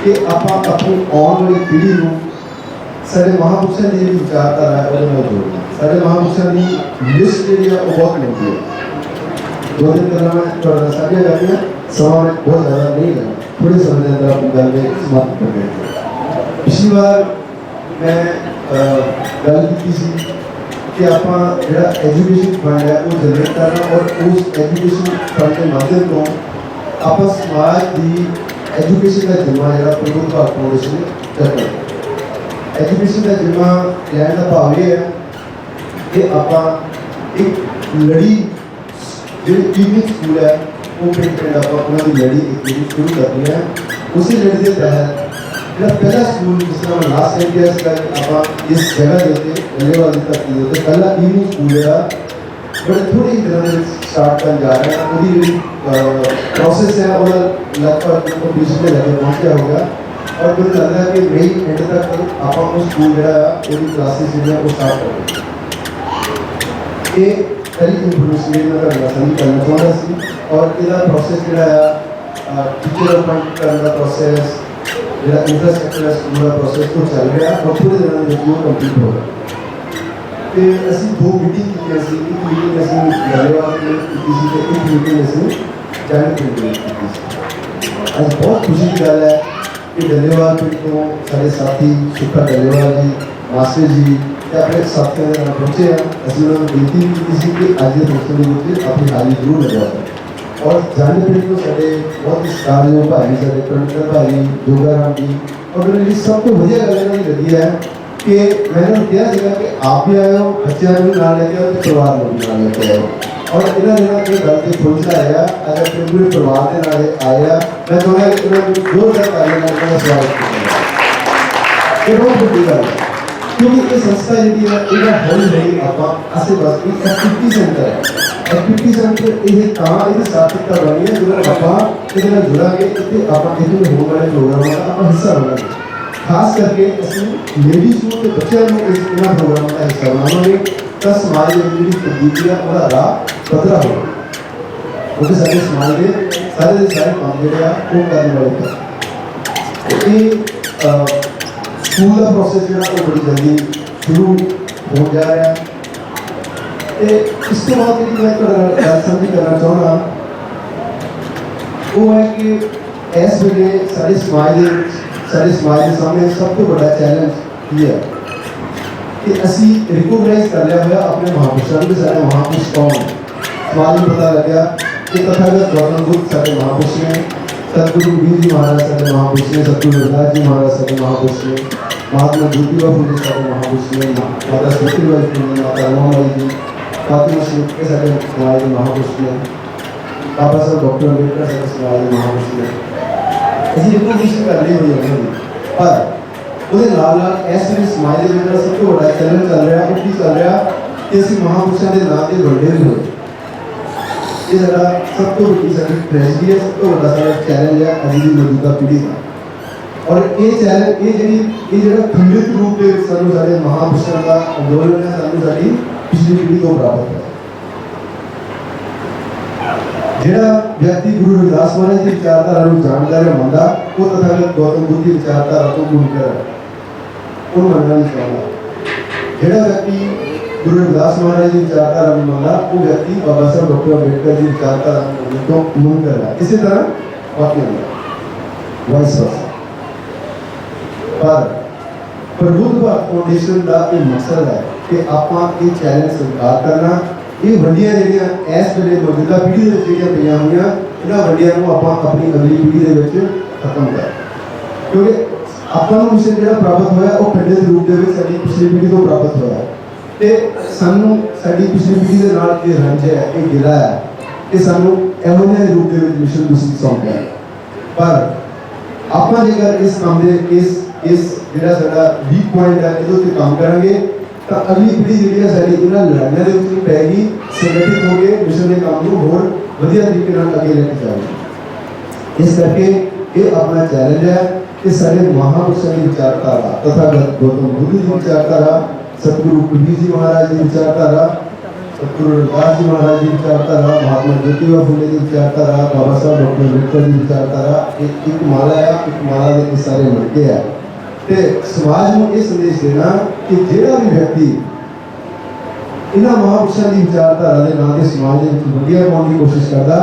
कि आप अपनी आने वाली पीढ़ी को सारे महापुरुषों की विचारधारा है वो जोड़ना। सारे महापुरुषों की लिस्ट जी है वो बहुत लंबी है, 2 दिन करना मैं थोड़ा साझा करनी है, समय में बहुत ज़्यादा नहीं लगा, थोड़े समय के अंदर अपनी गल में समाप्त कर गए। पिछली बार मैं गल की थी कि आप जो एजुकेशन फंड है वो जनरेट करना और उस एजुकेशन फंड के माध्यम को आप समाज की एजुकेशन का जिम्मा जो प्रबुद्ध भारत फाउंडेशन ने करना। एजुकेशन का जिम्मा लैन का भाव ये है कि आप एक लड़ी जो इवनिंग स्कूल है वो पिंड आप लड़ी एक शुरू करनी है। उसी लड़ी के तहत जो पहला स्कूल जिस तरह लास्ट टाइम किया आप इस जगह देते धन्यवाद तक देते पहला इवनिंग स्कूल है बड़े थोड़े ही दिनों में स्टार्ट कर जा रहे हैं। पूरी प्रोसेस है और लगभग कंप्लीशन में लगे पहुँच गया होगा और मुझे लग रहा है कि मई एंड तक आप स्कूल जो पूरी क्लासेस जो है वो स्टार्ट करें। ये पहली इंफॉर्मेशन मैं साझी करना चाहता सी और इसका प्रोसेस जो टीचर अपॉइंट करने का प्रोसेस जो इंफ्रास्ट्रक्चर स्कूल का प्रोसेस तो चल रहा और थोड़े दिनों में वो कंप्लीट होगा। तो असं 2 मीटिंग की एक मीटिंग असं धन्यवाद की एक मीटिंग असं जाने की आज बहुत खुशी की गल है कि धन्यवाद पिंड को सारे साथी सुखा धन्यवाद जी मास्टर जी अपने साथियों के नाम पहुँचे हैं। असं उन्होंने बेनती भी की थी कि आज के फंक्शन के उत्ते अपनी हाजिरी जरूर लगवा दें और जाने पिंड को सारे बहुत ही स्टार जो भाई सारे प्रणिता भाई जोगाराम जी और मेरी सबको वजिया गल लगी है कि मैंने कहा कि आप भी आए हो बच्चों को ना लेके आओ परिवार को भी ना लेके आओ और इन्होंने गल से खुलता आया अगर अपने पूरे परिवार के नाल आया मैं चाहूँगा कि इन्होंने जोरदार तालियां नाल स्वागत किया। ये बहुत बड़ी गल है क्योंकि ये संस्था जी है ये हौली हौली आप आसे पास एक एक्टिविटी सेंटर है। एक्टिविटी सेंटर ये सार्थकता बनी है जो आप जुड़ांगे इतने आप होने वाले प्रोग्रामों का आप हिस्सा बनाएंगे। खास करके असं लेडीज को बच्चों को इन्होंने प्रोग्रामों का हिस्सा बनावे तो समाज में जी तब्दीली है वह राह पधरा होगा क्योंकि सारे समाज के सारे काम जो वो करने वाले ये स्कूल का प्रोसेस जो बड़ी जल्दी शुरू हो जा रहा है। इस तो बाद मैं गल समझी करना चाहना वो है कि इस वे सारे समाज के सामने सब तो बड़ा चैलेंज ये है कि असी रिकोगनाइज कर लिया हुआ अपने महापुरुषों के सारे महापुरुष कौन है। समाज में पता लगा कि तथागत गौतम बुद्ध सारे महापुरुष हैं, सतगुरु वीर जी महाराज सारे महापुरुष हैं, सतगुरु रविदास जी महाराज सारे महापुरुष हैं, महात्मा ज्योतिबा फुले सारे महापुरुष हैं, माता सतीबाई फुले, माता रमाबाई जी, फातिमा शेख के सारे समाज के महापुरुष हैं, बाबा साहब डॉक्टर अम्बेडकर सारे समाज के महापुरुष हैं। ऐसी रिकॉग्निशन कर ली हुई है पर उसके नाल इस वे समाज के अंदर सब तो बड़ा चैलेंज चल रहा है कि चल रहा कि असं महापुरुषों के नाम से वंडे नहीं हुए। ये सारा सब तो बड़ी सारी ट्रेजिडी है, सब तो बड़ा सारा चैलेंज है अभी की मौजूदा पीढ़ी का और ये चैलेंज ये जो खंडित रूप से सानू सारे महापुरुषों का अंदोलन है सानू साडी पिछली पीढ़ी को प्राप्त है। ਜਿਹੜਾ व्यक्ति गुरु रविदास महाराज की विचारधारा को जानता है मनता वो तथागत गौतम बुद्ध की विचारधारा को मुनकर है वो मनना नहीं चाहता। ਜਿਹੜਾ व्यक्ति गुरु रविदास महाराज की विचारधारा को मनता वो व्यक्ति बाबा साहब डॉक्टर अम्बेडकर की विचारधारा को मुनकर है। इसी तरह बाकी वाइस वर्सा पर प्रबुद्ध भारत फाउंडेशन का ये मकसद है कि आप ये चैलेंज स्वीकार करना ये वंडियां जड़ियां इस वे मौजूदा पीढ़ी के पे हुई इन्होंने वंडियां को आप अपनी अगली पीढ़ी के खत्म कर क्योंकि आपको मिशन जो प्राप्त होया वो खंडित रूप के पिछली पीढ़ी को प्राप्त होया तो सानू साडी पिछली पीढ़ी के नाल ये रंज है ये गिला है कि सानू एवं रूप के मिशन सौंपया पर आप जेकर इस काम इस ਜਿਹੜਾ ਸਾਡਾ ਵੀਕ ਪੁਆਇੰਟ ਹੈ ਇਹਦੇ ਉੱਤੇ ਕੰਮ ਕਰਾਂਗੇ ਤਾਂ ਅਗਲੀ ਪੀੜ੍ਹੀ ਜਿਹੜੀ ਹੈ ਸਾਡੀ ਇਹਨਾਂ ਲੜਾਈਆਂ ਦੇ ਵਿੱਚ ਨਹੀਂ ਪੈਗੀ, ਸੰਗਠਿਤ ਹੋ ਕੇ ਮਿਸ਼ਨ ਦੇ ਕੰਮ ਨੂੰ ਹੋਰ ਵਧੀਆ ਤਰੀਕੇ ਨਾਲ ਅੱਗੇ ਲੈ ਕੇ ਜਾਵਾਂਗੇ। ਇਸ ਕਰਕੇ ਇਹ ਆਪਣਾ ਚੈਲੰਜ ਹੈ ਕਿ ਸਾਡੇ ਮਹਾਂਪੁਰਸ਼ਾਂ ਦੀ ਵਿਚਾਰਧਾਰਾ ਤਥਾਗਤ ਗੌਤਮ ਬੁੱਧ ਦੀ ਵਿਚਾਰਧਾਰਾ, ਸਤਿਗੁਰੂ ਕਬੀਰ ਜੀ ਮਹਾਰਾਜ ਦੀ ਵਿਚਾਰਧਾਰਾ, ਸਤਿਗੁਰੂ ਰਵਿਦਾਸ ਜੀ ਮਹਾਰਾਜ ਦੀ ਵਿਚਾਰਧਾਰਾ, ਮਹਾਤਮਾ ਜੋਤੀਬਾ ਫੂਲੇ ਦੀ ਵਿਚਾਰਧਾਰਾ, ਬਾਬਾ ਸਾਹਿਬ ਡਾਕਟਰ ਅੰਬੇਡਕਰ ਦੀ ਵਿਚਾਰਧਾਰਾ, ਇਹ ਇੱਕ ਮਾਲਾ ਹੈ। ਇੱਕ ਮਾਲਾ ਦੇ ਸਾਰੇ ਮਿਲ ਕੇ ਹੈ ਤੇ ਸਮਾਜ ਨੂੰ ਇਹ ਸੰਦੇਸ਼ ਦੇਣਾ ਕਿ ਜਿਹੜਾ ਵੀ ਵਿਅਕਤੀ ਇਹਨਾਂ ਮਹਾਂਪੁਰਸ਼ਾਂ ਦੀ ਵਿਚਾਰਧਾਰਾ ਦੇ ਨਾਂ ਤੇ ਸਮਾਜ ਦੇ ਵਿੱਚ ਵਧੀਆ ਪਾਉਣ ਦੀ ਕੋਸ਼ਿਸ਼ ਕਰਦਾ,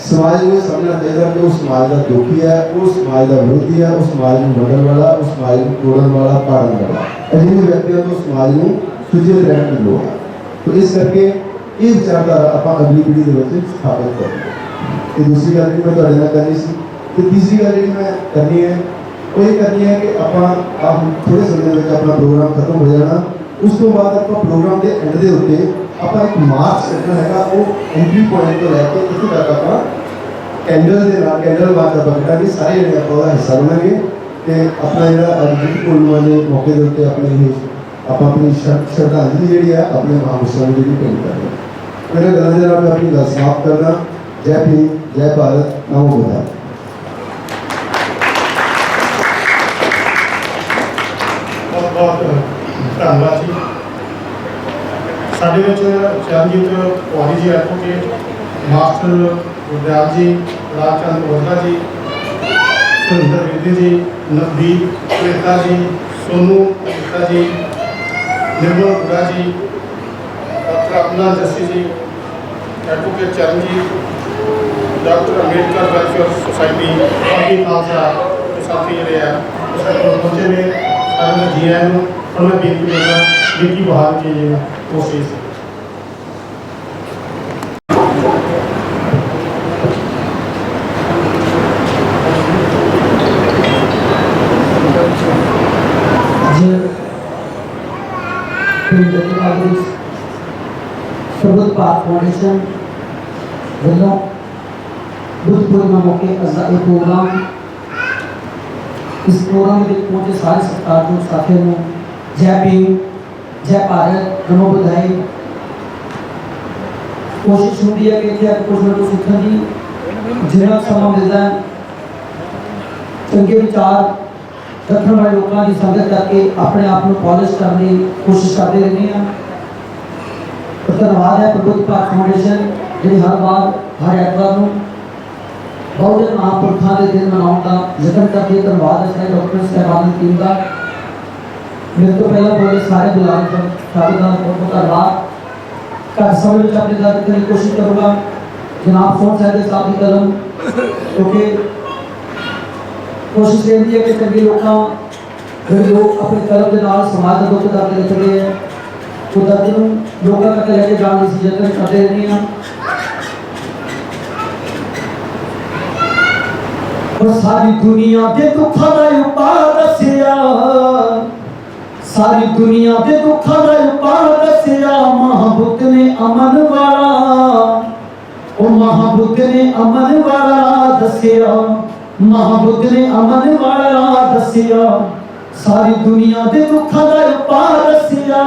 ਸਮਾਜ ਨੂੰ ਸਮਝਣਾ ਚਾਹੀਦਾ ਕਿ ਉਹ ਸਮਾਜ ਦਾ ਦੋਖੀ ਹੈ, ਉਹ ਸਮਾਜ ਦਾ ਵਿਰੋਧੀ ਹੈ, ਉਹ ਸਮਾਜ ਨੂੰ ਵੰਡਣ ਵਾਲਾ, ਉਹ ਸਮਾਜ ਨੂੰ ਤੋੜਨ ਵਾਲਾ, ਪਾੜਨ ਵਾਲਾ। ਅਜਿਹੇ ਵਿਅਕਤੀਆਂ ਤੋਂ ਸਮਾਜ ਨੂੰ ਸੁਚੇਤ ਰਹਿਣ ਦੀ ਲੋੜ ਹੈ। तो इस करके ये विचारधारा आप अगली पीढ़ी के स्थापित करेंगे। तो दूसरी गल मैं थोड़े नाल करनी सी, तो तीसरी गल जी मैं करनी है वो ये करनी है कि आप थोड़े समय में अपना प्रोग्राम खत्म हो जाना, उस तो बाद आप प्रोग्राम के एंड के उत्ते आप एक मार्च रखना है, वो एंट्री पॉइंट तो लैके इतने तक आप कैंडल के नाल कैंडल बात आप कटांगे, सारे जने आप हिस्सा बनांगे तो अपना जो अगली पूर्णिमा के मौके के उत्ते अपने आप अपनी श्रद्धांजलि जी है अपने महापुरुषों की भेंट करना। मेरे गलों के नाल मैं अपनी गल समाप्त करना। जय भीम, जय भारत, नमो बुद्धाय। बहुत बहुत धन्यवाद जी। साढ़े Charanjit Kaur ji advocate, master Gurdayal ji, Rajchand Ojhla ji, Surendra Vidya ji, Navdeep Shweta ji, Sonu Gupta ji, Nirmal Gura ji, doctor Abdullah Jassi ji, advocate Charanjit, doctor Ambedkar welfare society और खालसा के साथी जोड़े हैं पहुंचे ने सारे जी आए और मैं बेनती करना बेटी बहाल की कोशिश। ਸਰਬੱਤ ਭਾਰਤ ਫਾਊਂਡੇਸ਼ਨ ਵੱਲੋਂ ਬੁੱਧ ਪੂਰਨਿਮਾ ਮੌਕੇ ਅੱਜ ਦਾ ਇਹ ਪ੍ਰੋਗਰਾਮ, ਇਸ ਪ੍ਰੋਗਰਾਮ ਵਿੱਚ ਪਹੁੰਚੇ ਸਾਰੇ ਸਤਿਕਾਰਯੋਗ ਸਾਥੀਆਂ ਨੂੰ ਜੈ ਭੀਮ, ਜੈ ਭਾਰਤ, ਨਮੋ ਬੁੱਧਾਏ। ਕੋਸ਼ਿਸ਼ ਹੁੰਦੀ ਹੈ ਕਿ ਇੱਥੇ ਆ ਕੇ ਕੁਝ ਨਾ ਕੁਝ ਸਿੱਖਣ ਦੀ, ਜਿੰਨਾ ਸਮਾਂ ਮਿਲਦਾ ਹੈ ਚੰਗੇ ਵਿਚਾਰ ਰੱਖਣ ਵਾਲੇ ਲੋਕਾਂ ਦੀ ਸੰਗਤ ਕਰਕੇ ਆਪਣੇ ਆਪ ਨੂੰ ਪੋਲਿਸ਼ ਕਰਨ ਦੀ ਕੋਸ਼ਿਸ਼ ਕਰਦੇ ਰਹਿੰਦੇ ਹਾਂ। ਧੰਨਵਾਦ ਹੈ ਪ੍ਰਬੁੱਧ ਭਾਰਤ ਫਾਊਂਡੇਸ਼ਨ ਜਿਹੜੀ ਹਰ ਵਾਰ ਹਰ ਐਤਵਾਰ ਨੂੰ ਬਹੁਜਨ ਮਹਾਂਪੁਰਖਾਂ ਦੇ ਦਿਨ ਮਨਾਉਣ ਦਾ ਯਤਨ ਕਰਦੀ ਹੈ। ਧੰਨਵਾਦ ਹੈ ਸਾਰੇ ਡਾਕਟਰ ਸਾਹਿਬਾਨ ਦੀ ਟੀਮ ਦਾ। ਮੇਰੇ ਤੋਂ ਪਹਿਲਾਂ ਬੋਲੇ ਸਾਰੇ ਬੁਲਾਰੇ ਸਾਹਿਬਾਨ ਦਾ ਬਹੁਤ ਧੰਨਵਾਦ। ਘੱਟ ਸਮੇਂ ਵਿੱਚ ਆਪਣੀ ਗੱਲ ਕਰਨ ਦੀ ਕੋਸ਼ਿਸ਼ ਕਰੂੰਗਾ। ਜਨਾਬ ਸੋਹਣ ਸਾਹਿਬ ਦੇ ਸਾਹਿਬ ਦੀ ਕਲਮ, ਕਿਉਂਕਿ ਕੋਸ਼ਿਸ਼ ਰਹਿੰਦੀ ਹੈ ਕਿ ਚੰਗੇ ਲੋਕਾਂ ਜਿਹੜੇ ਲੋਕ ਆਪਣੀ ਕਲਮ ਦੇ ਨਾਲ ਸਮਾਜ ਦਾ ਦੁੱਖ ਦਰਦ ਲਿਖਦੇ ਹੈ, ਉਹ ਦਰਦ ਨੂੰ ਲੋਕਾਂ ਤੱਕ ਲੈ ਕੇ ਜਾਣ ਦੀ ਯਤਨ ਕਰਦੇ ਰਹਿੰਦੇ ਹਾਂ। और सारी दुनिया के दुखों का उपाय दसिया, सारी दुनिया के दुखों का उपाय दसिया महाबुद्ध ने अमन वाला, ओ महाबुद्ध ने अमन वाला दसिया, महाबुद्ध ने अमन वाला दसिया, सारी दुनिया के दुखों का उपाय दसिया,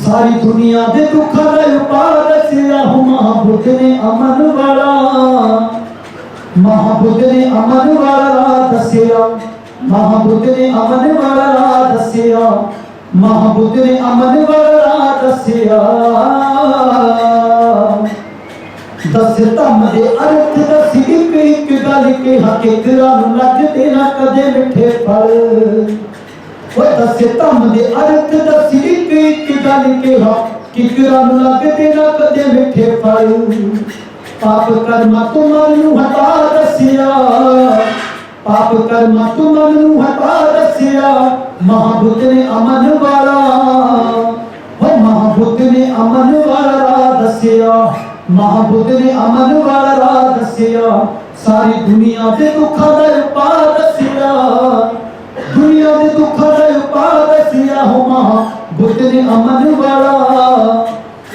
सारी दुनिया के दुखों का उपाय दसिया महाबुद्ध ने अमन वाला, महाबुद्ध ने अमन वाला दसिया, महाबुद्ध ने अमन वाला दसिया, महाबुद्ध ने अमन वाला दसिया। दस धम दे अर्थ दसी एक एक गल के हकीकतां नूं लगदे ना कदे मिठे फल, ओए दस धम दे अर्थ दसी एक एक गल के हकीकतां नूं लगदे ना कदे मिठे फल, पाप कर्म तू मन नूं हटा दसिया, पाप कर्म तू मन नूं हटा दसिया महाबुद्ध ने अमन वाला, ओ महाबुद्ध ने अमन वाला दसिया, महाबुद्ध ने अमन वाला दसिया, सारी दुनिया दे दुखां दा उपाय दसिया, दुनिया दे दुखां दा उपाय दसिया हो महाबुद्ध ने अमन वाला,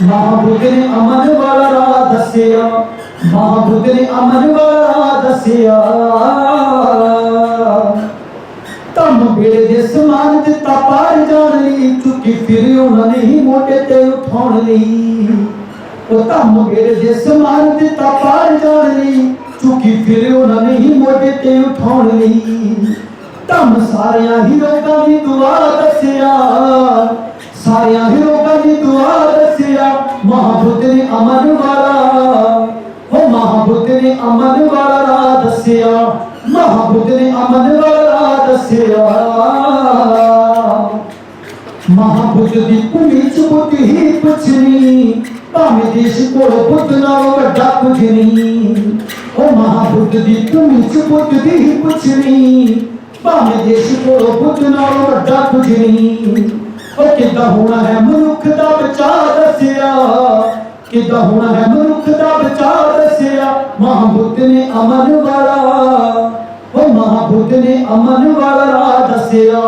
महाबुद्ध ने अमन वाला दसिया, महाबुद्ध ने अमन वाला दसिया। ਧੰਮ ਵੇਲੇ ਦੇ ਸਮਾਨ ਦਿੱਤਾ ਪਾਰ ਜਾਣ ਲਈ, ਚੁੱਕੀ ਫਿਰ ਉਹਨਾਂ ਨੇ ਹੀ ਮੋਢੇ ਤੇ ਉਠਾਉਣ ਲਈ। ਉਹ ਧੰਮ ਵੇਲੇ ਦੇ ਸਮਾਨ ਦਿੱਤਾ ਪਾਰ ਜਾਣ ਲਈ, ਚੁੱਕੀ ਫਿਰ ਉਹਨਾਂ ਨੇ ਹੀ ਮੋਢੇ ਤੇ ਉਠਾਉਣ ਲਈ। ਧੰਮ ਸਾਰਿਆਂ ਹੀ ਲੋਕਾਂ ਦੀ ਦੁਆ ਦੱਸਿਆ, ਸਾਰਿਆਂ ਹੀ ਲੋਕਾਂ ਦੀ ਦੁਆ ਦੱਸਿਆ। ਮਹਾਬੁੱਧ ਨੇ ਅਮਨ ਵਾਲਾ, ਉਹ ਮਹਾਬੁੱਧ ਨੇ ਅਮਨ ਵਾਲਾ ਰਾਹ ਦੱਸਿਆ, ਮਹਾਬੁੱਧ ਨੇ ਅਮਨ ਵਾਲਾ ਰਾਹ ਦੱਸਿਆ। ਮਹਾਬੁੱਧ ਦੀ ਭੂਮੀ ਚ ਬੁੱਧ ਹੀ ਪੁੱਛਣੀ, ਭਾਵੇਂ ਦੇਸ਼ ਕੋਲ ਬੁੱਧ ਨਾਲੋਂ ਵੱਡਾ ਕੁਝ ਨਹੀਂ। ਉਹ ਮਹਾਬੁੱਧ ਦੀ ਭੂਮੀ ਚ ਬੁੱਧ ਦੀ ਹੀ ਪੁੱਛਣੀ, ਭਾਵੇਂ ਦੇਸ਼ ਕੋਲ ਬੁੱਧ ਨਾਲੋਂ ਵੱਡਾ ਕੁਝ ਨਹੀਂ। ਉਹ ਕਿੱਦਾਂ ਹੋਣਾ ਹੈ ਮਨੁੱਖ ਦਾ ਬਚਾਅ ਦੱਸਿਆ, ਕਿੱਦਾਂ ਹੋਣਾ ਹੈ ਮਨੁੱਖ ਦਾ ਬਚਾਅ ਦੱਸਿਆ। ਮਹਾਬੁੱਧ ਨੇ ਅਮਨ ਵਾਲਾ, ਉਹ ਮਹਾਬੁੱਧ ਨੇ ਅਮਨ ਵਾਲਾ ਰਾਹ ਦੱਸਿਆ,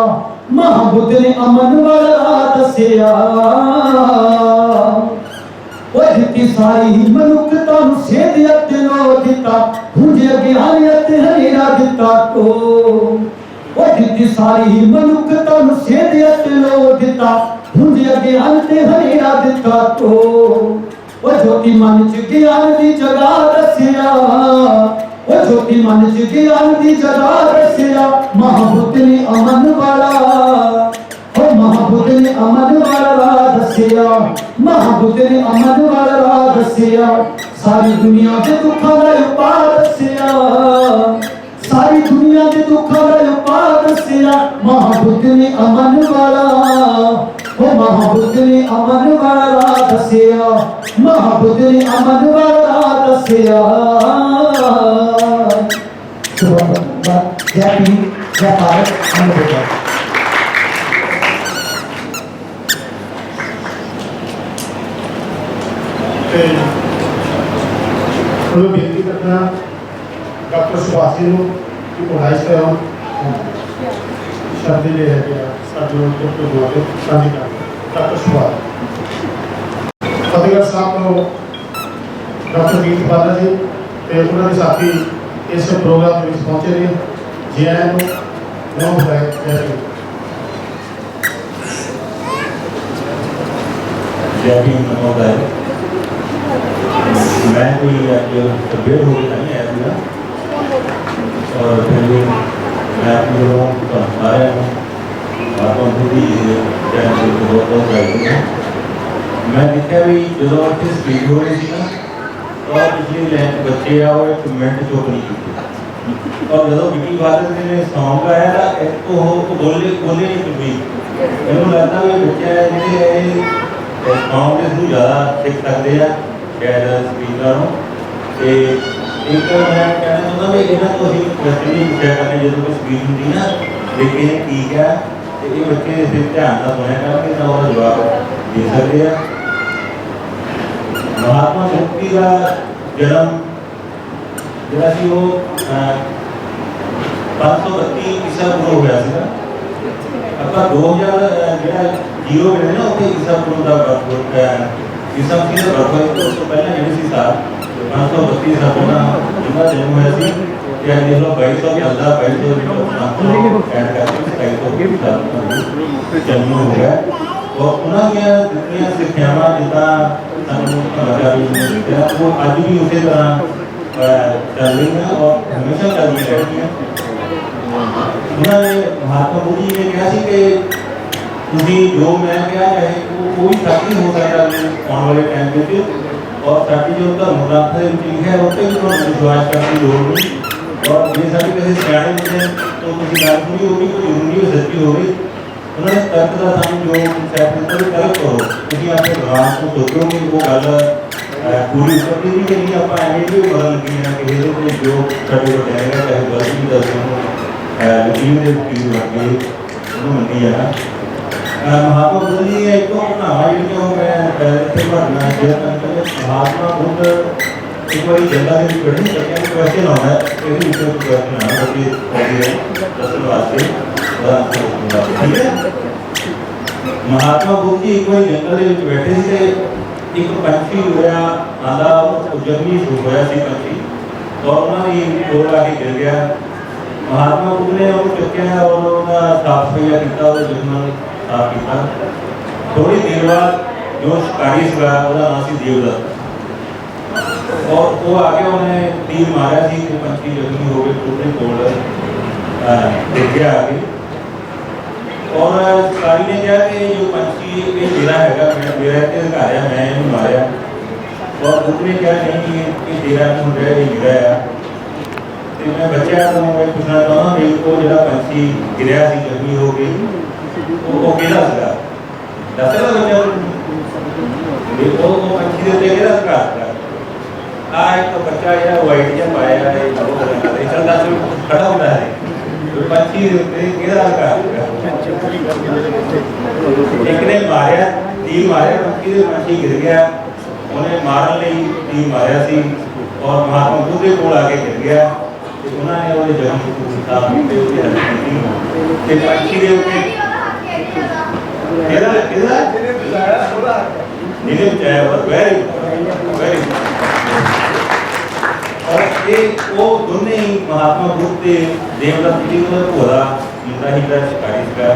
ਮਹਾਬੁੱਧ ਨੇ ਅਮਨ ਵਾਲਾ ਰਾਹ ਦੱਸਿਆ। ਉਹ ਦਿੱਤੀ ਸਾਰੀ ਮਨੁੱਖਤਾ ਨੂੰ ਸੇਧ ਅਤੇ ਲੋ ਦਿੱਤਾ, ਹੁੰਝ ਅਗਿਆਨ ਅਤੇ ਹਨੇਰਾ ਦਿੱਤਾ ਕੋ। ਉਹ ਦਿੱਤੀ ਸਾਰੀ ਮਨੁੱਖਤਾ ਨੂੰ ਸੇਧ ਅਤੇ ਲੋ ਦਿੱਤਾ, ਹੁੰਝ ਅਗਿਆਨ ਤੇ ਹਨੇਰਾ ਦਿੱਤਾ ਕੋ। ਉਹ ਜੋਤੀ ਮਨ ਚ ਗਿਆਨ ਦੀ ਜਗ੍ਹਾ ਦੱਸਿਆ, ਉਹ ਜੋਤੀ ਮਨ ਚ ਗਿਆਨ ਦੀ ਜਗ੍ਹਾ ਦੱਸਿਆ। ਮਹਾਬੁੱਧ ਨੇ ਅਮਨ ਵਾਲਾ, ਉਹ ਮਹਾਬੁੱਧ ਨੇ ਅਮਨ ਵਾਲਾ ਰਾਹ ਦੱਸਿਆ, ਮਹਾਬੁੱਧ ਨੇ ਅਮਨ ਵਾਲਾ ਰਾਹ ਦੱਸਿਆ। ਸਾਰੀ ਦੁਨੀਆ ਦੇ ਦੁੱਖਾਂ ਦਾ ਉਪਾਅ ਦੱਸਿਆ, ਸਾਰੀ ਦੁਨੀਆ ਦੇ ਦੁੱਖਾਂ ਦਾ ਉਪਾਅ ਦੱਸਿਆ। ਮਹਾਬੁੱਧ ਨੇ ਅਮਨ ਵਾਲਾ, ਉਹ ਮਹਾਬੁੱਧ ਨੇ ਅਮਨ ਵਾਲਾ ਰਾਹ ਦੱਸਿਆ, ਮਹਾਬੁੱਧ ਨੇ ਅਮਨ ਵਾਲਾ ਰਾਹ ਦੱਸਿਆ। ਜੈ ਭੀਮ, ਜੈ ਭਾਰਤ, ਅਮਰ। ਉਹਨੂੰ ਬੇਨਤੀ ਕਰਨਾ ਡਾਕਟਰ ਸੁਭਾਸ਼ ਜੀ ਨੂੰ ਕਿ ਪੜ੍ਹਾਈ ਕਰਾਉਣ ਸ਼ਬਦ ਲੈ ਕੇ ਸਾਡੇ ਡਾਕਟਰ ਬੋਲਦੇ ਸਾਡੀ ਡਾਕਟਰ ਸੁਭਾਸ਼। ਫਤਿਹਗੜ੍ਹ ਸਾਹਿਬ ਤੋਂ ਡਾਕਟਰ ਗੀਤ ਬਾਲਾ ਜੀ ਤੇ ਉਹਨਾਂ ਦੇ ਸਾਥੀ ਇਸ ਪ੍ਰੋਗਰਾਮ ਦੇ ਵਿੱਚ ਪਹੁੰਚੇ ਨੇ। ਜੀ ਆਇਆਂ ਨੂੰ ਨਮੋ ਬੁਲਾਏ जय भीम महोदय। मैं भी आज तबियत हो गई नहीं आया पूरा, और फिर भी मैं अपने लोगों को आया हूँ आपको पूरी चैनल को बहुत बहुत बधाई हूँ। मैं देखा भी जो इतनी स्पीड हो रही थी ना, और पिछली लाइन बच्चे आओ एक मिनट चुप नहीं की, और जो बिकी बादल ने सॉन्ग गाया ना एक तो हो तो बोले नहीं कुछ भी। मैंने लगता है बच्चे सॉन्ग के थ्रू ज़्यादा सीख सकते हैं शायद स्पीकर हो। तो एक मैं कहना चाहता भी इन्होंने तो अभी क्वेश्चन ही पूछा करने जो कोई स्पीच होती ना लेकिन ठीक है, तो ये बच्चे सिर्फ ध्यान से सुने करके ना और जवाब दे सकते हैं। महात्मा बुद्ध का जन्म जरा सी वो 532 ईसा पूर्व होया सीगा। ਆਪਾਂ 2000 ਜਿਹੜਾ 0 ਵੇਲੇ ਨਾ ਉੱਥੇ ਈਸਾ ਪੂਰਵ ਦਾ ਬਰਥ ਈਸਾ ਮਸੀਹ ਦਾ ਬਰਥ ਉਸ ਤੋਂ ਪਹਿਲਾਂ ਜਿਹੜੀ ਸੀ ਸਾਲ 532 ਈਸਾ ਪੂਰਵ ਜਿਹਦਾ ਜਨਮ ਹੋਇਆ ਸੀ। ਤੇ ਅੱਜ ਦੇਖ ਲਓ 2200 ਚੱਲਦਾ 2200 ਵਿੱਚ ਐਡ ਕਰਕੇ 2200 ਜਨਮ ਹੋ ਗਿਆ। ਔਰ ਉਹਨਾਂ ਦੀਆਂ ਦਿੱਤੀਆਂ ਸਿੱਖਿਆਵਾਂ ਜਿੱਦਾਂ ਸਾਨੂੰ ਕਹਾਣੀ ਨੇ ਉਹ ਅੱਜ ਵੀ ਉਸੇ ਤਰ੍ਹਾਂ ਚੱਲ ਰਹੀਆਂ ਔਰ ਹਮੇਸ਼ਾ ਚੱਲਦੀਆਂ ਰਹਿਣਗੀਆਂ। उन्होंने महात्मा बुद्ध जी ने कहा कि तुझी जो मैं क्या है वो कोई साथी हो सकता है आने वाले टाइम के, और साथी जो धर्म ग्रंथ लिखा है उससे भी थोड़ा विश्वास करने की लोड़ नहीं। और ये सारी किसी सियाने होते तो किसी गल पूरी होगी कोई जरूरी हो सच्ची होगी। उन्होंने तर्क का सामने जो कंसैप्ट तर्क करो तुम अपने दिमाग को सोचो कि वो गल पूरी उपलब्धि नहीं करी आप एवं भी बदल लगी है कि जो साढ़े को जाएगा चाहे गलत भी दस यकीन के वकील लगे ਉਹਨੂੰ ਮੰਨੀ ਜਾਣਾ। ਮਹਾਤਮਾ ਬੁੱਧ ਜੀ ਨੇ ਇੱਕ ਘਟਨਾਵਾਂ ਜਿਹੜੀਆਂ ਉਹ ਮੈਂ ਇੱਥੇ ਘਟਨਾ ਸ਼ੇਅਰ ਕਰਨਾ। ਮਹਾਤਮਾ ਬੁੱਧ ਇੱਕ ਵਾਰੀ ਜੰਗਲ ਦੇ ਵਿੱਚ ਬੜੇ ਬੱਚਿਆਂ ਨੂੰ ਕੁਐਸਚਨ ਆਉਂਦਾ ਹੈ, ਇਹਦੇ ਵਿੱਚ ਕੋਈ ਕੁਐਸਚਨ ਆਉਂਦਾ ਬੱਚੇ ਪੜ੍ਹਦੇ ਹੈ ਦੱਸਣ ਵਾਸਤੇ ਠੀਕ ਹੈ। ਮਹਾਤਮਾ ਬੁੱਧ ਜੀ ਇੱਕ ਵਾਰੀ ਜੰਗਲ ਦੇ ਵਿੱਚ ਬੈਠੇ ਸੀ ਤੇ ਇੱਕ ਪੰਛੀ ਹੋਇਆ ਆਂਦਾ ਉਹ ਜੰਗਲੀ ਹੋਇਆ ਸੀ ਪੰਛੀ, ਔਰ ਉਹਨਾਂ ਦੀ ਕੋਲ ਆ ਕੇ ਗਿਰ ਗਿਆ। महात्मा बुद्ध ने वो चुक्या और उनका साफ सफाइया किया, वो दुश्मन साफ किया। थोड़ी देर बाद जो शिकारी सीगा ਉਹਦਾ नाम सी देवदत्त और वो आके उन्हें तीर मारा सी कि पंछी जख्मी हो गए, टूटे कोल देखिया आगे। और शिकारी ने कहा कि जो पंछी ये मेरा हैगा, मेरा अधिकार है, मैं इन्हें मारिया। और बुद्ध ने कहा नहीं ये तेरा नहीं हो रहा, ये मेरा है। तो मैं बच्चा तो मैं पूछना चाहता भी वो जो पंछी गिरया सी जख्मी हो गई वो केड़ा सीगा दस सकदा बच्चा भी वो पंछी दे उत्ते केड़ा अधिकार सीगा। आ एक तो बच्चा जो वाइट जिहा पाया है वो करदा चल दस खड़ा होता है तो पंछी दे उत्ते केड़ा अधिकार सीगा। एक ने मारिया तीर मारिया पंछी दे, पंछी गिर गया, उन्हें मारन लई तीर मारिया सी और महात्मा बुद्ध दे कोल आके गिर गया। उन्होंने वो जन्म किया ते उसकी हेल्प की ते पंछी दे उत्ते केड़ा केड़ा जिन्हें बचाया वो वेरी वेरी। और ये वो दोनों ही महात्मा बुद्ध के देवदत्त जी को भोला मुंडा ही का शिकारी का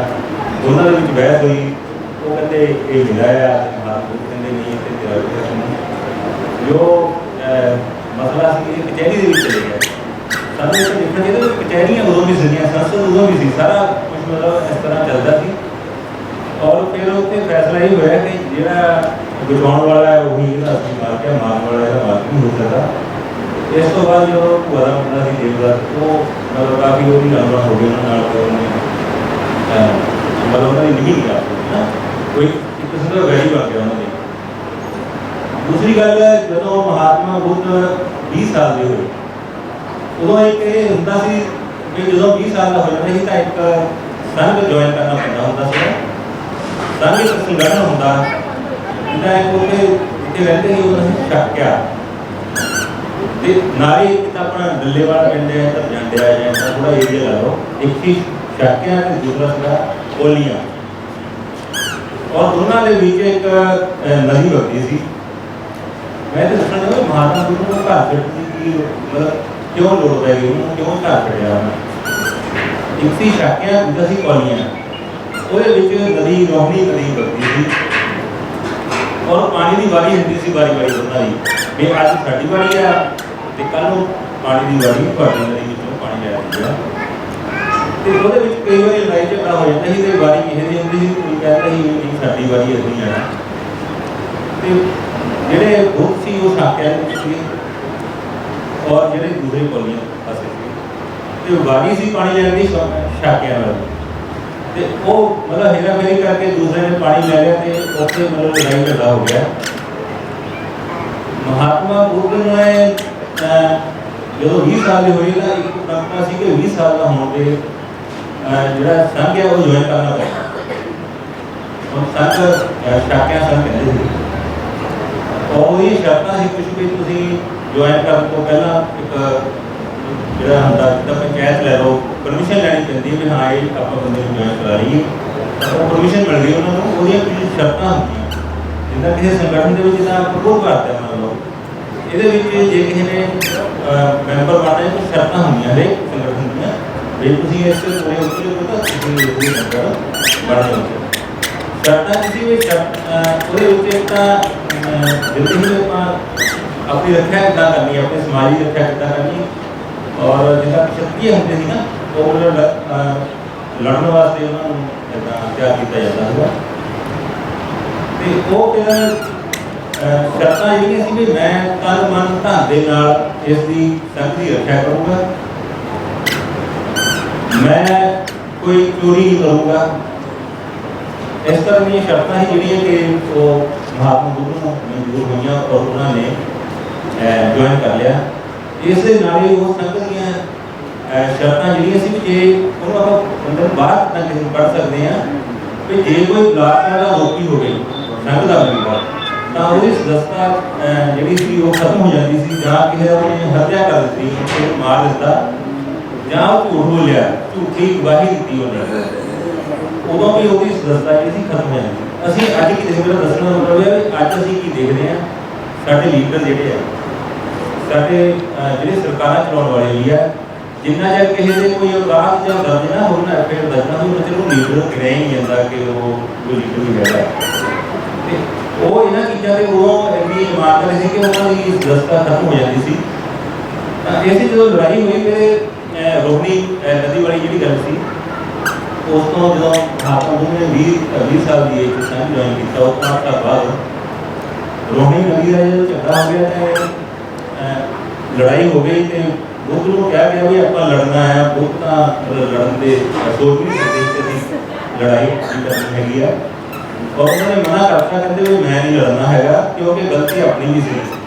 दोनों के बीच बहस हुई। वो कहते ये मिलाया, महात्मा बुद्ध कहते नहीं ते तेरा जो मसला सी कचहरी दे विच चले गया। सानू इस देखना चाहिए कि कचहरियां उदों भी सीगियां, संसद उदों भी सी, सारा कुछ मतलब इस तरह चलता सी। और फिर उत्ते फैसला ये होया कि जिहड़ा बचाउण वाला है वही इहदा असली मालिक है, मारन वाला इहदा मालिक नहीं हो सकता। इस तो बाद जो भूआ दा मुंडा सी देवदत्त वो मतलब काफ़ी वो भी रंगवा हो गया उन्होंने तो उन्हें मतलब उन्होंने नहीं किया ना कोई एक किस्म का वैरी बन गया उन्होंने। दूसरी गल जो महात्मा बुद्ध 20 साल के हुए उदों एक ये हुंदा सी कि जो 20 साल का हो जाता सी तां एक संघ ज्वाइन करना पैंदा हुंदा सी। संघ एक संगठन हुंदा जिहदा एक उत्थे जिथे रहिंदे सी उन्होंने छक्या ते नाले एक अपना डल्लेवाल पिंड है इधर जांडिया जां थोड़ा एरिया ला लो, एक ही छक्या ते दूसरा सीगा ओलियां। और दोनों के बीच एक नदी वगदी सी। मैं तो दसना चाहूँगा महात्मा बुद्ध को घर छड्डण दी मतलब क्यों लोड़ पै गई, उन्होंने क्यों घर छड्डिया उन्हें। एक सी छक्या दूसरा सी ओलियां, ਉਹਦੇ ਵਿੱਚ ਨਦੀ ਰੋਹਣੀ ਨਦੀ ਵਗਦੀ ਸੀ ਔਰ ਪਾਣੀ ਦੀ ਵਾਰੀ ਹੁੰਦੀ ਸੀ ਵਾਰੀ ਵਾਰੀ ਦੋਨਾਂ ਦੀ ਵੀ ਅੱਜ ਸਾਡੀ ਵਾਰੀ ਆ ਤੇ ਕੱਲ ਨੂੰ ਪਾਣੀ ਦੀ ਵਾਰੀ ਤੁਹਾਡੀ ਨਦੀ ਵਿੱਚੋਂ ਪਾਣੀ ਲੈ ਆਉਂਦੀ ਆ। ਤੇ ਉਹਦੇ ਵਿੱਚ ਕਈ ਵਾਰੀ ਲੜਾਈ ਝਗੜਾ ਹੋ ਜਾਂਦਾ ਸੀ ਤੇ ਵਾਰੀ ਕਿਸੇ ਦੀ ਹੁੰਦੀ ਸੀ, ਕੋਈ ਕਹਿੰਦਾ ਸੀ ਨਹੀਂ ਸਾਡੀ ਵਾਰੀ ਅਸੀਂ ਲੈਣਾ। ਤੇ ਜਿਹੜੇ ਬੁੱਧ ਸੀ ਉਹ ਸਾਕਿਆਂ ਦੇ ਵਿੱਚ ਸੀ ਔਰ ਜਿਹੜੇ ਦੂਸਰੇ ਕੋਲੀਆਂ ਪਾਸੇ ਸੀ ਤੇ ਵਾਰੀ ਸੀ ਪਾਣੀ ਲੈਣ ਦੀ ਸਾਕਿਆਂ ਨਾਲ। ਤੇ ਉਹ मतलब हेरा फेरी करके दूसरे ने पानी ले लिया ਤੇ ਉੱਥੇ मतलब लड़ाई झगड़ा हो गया। महात्मा बुद्ध ने ਜਦੋਂ 20 ਸਾਲ ਦੇ ਹੋਏ ਤਾਂ ਇੱਕ ਪਰੰਪਰਾ ਸੀ ਕਿ 20 ਸਾਲ ਦਾ ਹੋਣ ਤੇ ਜਿਹੜਾ ਸੰਘ ਹੈ ਉਹ ਜੁਆਇਨ ਕਰਨਾ ਪੈਂਦਾ। ਉਹ ਸੰਘ ਸ਼ਾਕਿਆ ਸੰਘ ਕਹਿੰਦੇ ਸੀ ਔਰ ਇਹ ਸ਼ਰਤਾਂ ਸੀ ਕੁਝ ਵੀ ਤੁਸੀਂ ਜੁਆਇਨ ਕਰਨ ਤੋਂ ਪਹਿਲਾਂ ਇੱਕ ਜਿਹੜਾ ਹੁੰਦਾ ਜਿੱਦਾਂ ਪੰਚਾਇਤ ਲੈ ਲਓ परमिशन लैनी पैंती भी हाँ ये आप बंदे ज्वाइन करा रही है तो परमिशन मिल गई उन्होंने वो कुछ शर्त होंगी जिदा किसी संगठन के जिदा प्रपोज करते हैं मान लो ये जे किसी ने मैंबर बनना है तो शर्त होंगे हरेक संगठन दियाँ भी तुम इस पूरे उत्तर मैंबर बन जाओगे। शर्त किसी भी शर्त जिंदगी में अपनी रक्षा किदा करनी है, अपने समाजी रक्षा किदा करनी और जिदा क्षत्रिय होंगे सी ना तो लड़न वास्ते उन्होंने ਤਿਆਰ ਕੀਤਾ ਜਾਂਦਾ ਸੀਗਾ। ਤੇ ਉਹ ਫਿਰ ਸ਼ਰਤਾਂ ਜਿਹੜੀਆਂ ਸੀ ਵੀ ਮੈਂ ਤਨ ਮਨ ਧਨ ਦੇ ਨਾਲ ਇਸ ਦੀ ਸੰਘ ਦੀ ਰੱਖਿਆ ਕਰੂੰਗਾ, ਮੈਂ ਕੋਈ ਚੋਰੀ ਨਹੀਂ ਕਰੂੰਗਾ। ਇਸ ਤਰ੍ਹਾਂ ਦੀਆਂ ਸ਼ਰਤਾਂ ਸੀ ਜਿਹੜੀਆਂ ਕਿ ਉਹ ਮਹਾਤਮਾ ਬੁੱਧ ਨੂੰ ਮਨਜ਼ੂਰ ਹੋਈਆਂ ਔਰ ਉਹਨਾਂ ਨੇ ਜੁਆਇਨ ਕਰ ਲਿਆ। ਇਸ ਦੇ ਨਾਲ ਹੀ ਉਹ ਸੰਘ ਦੀਆਂ ਸ਼ਰਤਾਂ ਜਿਹੜੀਆਂ ਸੀ ਵੀ ਜੇ ਉਹਨੂੰ ਆਪਾਂ ਅੰਦਰ ਬਾਹਰ ਤਾਂ ਕਿਸੇ ਨੂੰ ਪੜ੍ਹ ਸਕਦੇ ਹਾਂ ਵੀ ਜੇ ਕੋਈ ਬਲਾਤਕਾਰ ਦਾ ਦੋਸ਼ੀ ਹੋਵੇ ਸੰਘ ਦਾ ਮੈਂਬਰ ਤਾਂ ਉਹਦੀ ਸਦਸਤਾ ਜਿਹੜੀ ਸੀ ਉਹ ਖਤਮ ਹੋ ਜਾਂਦੀ ਸੀ ਜਾਂ ਕਿਸੇ ਨੇ ਹੱਤਿਆ ਕਰ ਦਿੱਤੀ, ਕਿਸੇ ਨੂੰ ਮਾਰ ਦਿੱਤਾ ਜਾਂ ਉਹ ਝੂਠ ਬੋਲਿਆ, ਝੂਠੀ ਗਵਾਹੀ ਦਿੱਤੀ ਉਹਨੇ, ਉਦੋਂ ਵੀ ਉਹਦੀ ਸਦਸਤਾ ਜਿਹੜੀ ਸੀ ਖਤਮ ਹੋ ਜਾਂਦੀ। ਅਸੀਂ ਅੱਜ ਕੀ ਦੇਖਦੇ ਹਾਂ, ਦੱਸਣ ਦਾ ਮਤਲਬ ਹੈ ਵੀ ਅੱਜ ਅਸੀਂ ਕੀ ਦੇਖਦੇ ਹਾਂ, ਸਾਡੇ ਲੀਡਰ ਜਿਹੜੇ ਆ ਸਾਡੇ ਜਿਹੜੇ ਸਰਕਾਰਾਂ ਚਲਾਉਣ ਵਾਲੇ ਵੀ ਆ जिन्ना चर किसी के कोई अपराध या दर्ज ना हो ना फिर दर्ज ना हो तो चलो लीडर गिणिया ही नहीं जाता कि वो कोई लीडर भी है वो इन्होंने चीज़ों के उदों इन्नी ईमानदारी थी कि उन्होंने दस्ता खत्म हो जाती थी ऐसी जो लड़ाई हुई फिर रोहनी नदी वाली जी गल सी उस तो जो महात्मा बुद्ध ने 20 साल की एज ज्वाइन किया उस हफ्ता बाद रोहनी नदी का जो झगड़ा हो गया तो लड़ाई हो गई तो बुद्ध को कहा गया भी आप लड़ना है बुद्ध का लड़न के सोच नहीं सकते लड़ाई करनी हैगी है और उन्होंने मना करता कहते भी मैं नहीं लड़ना है क्योंकि गलती अपनी भी सी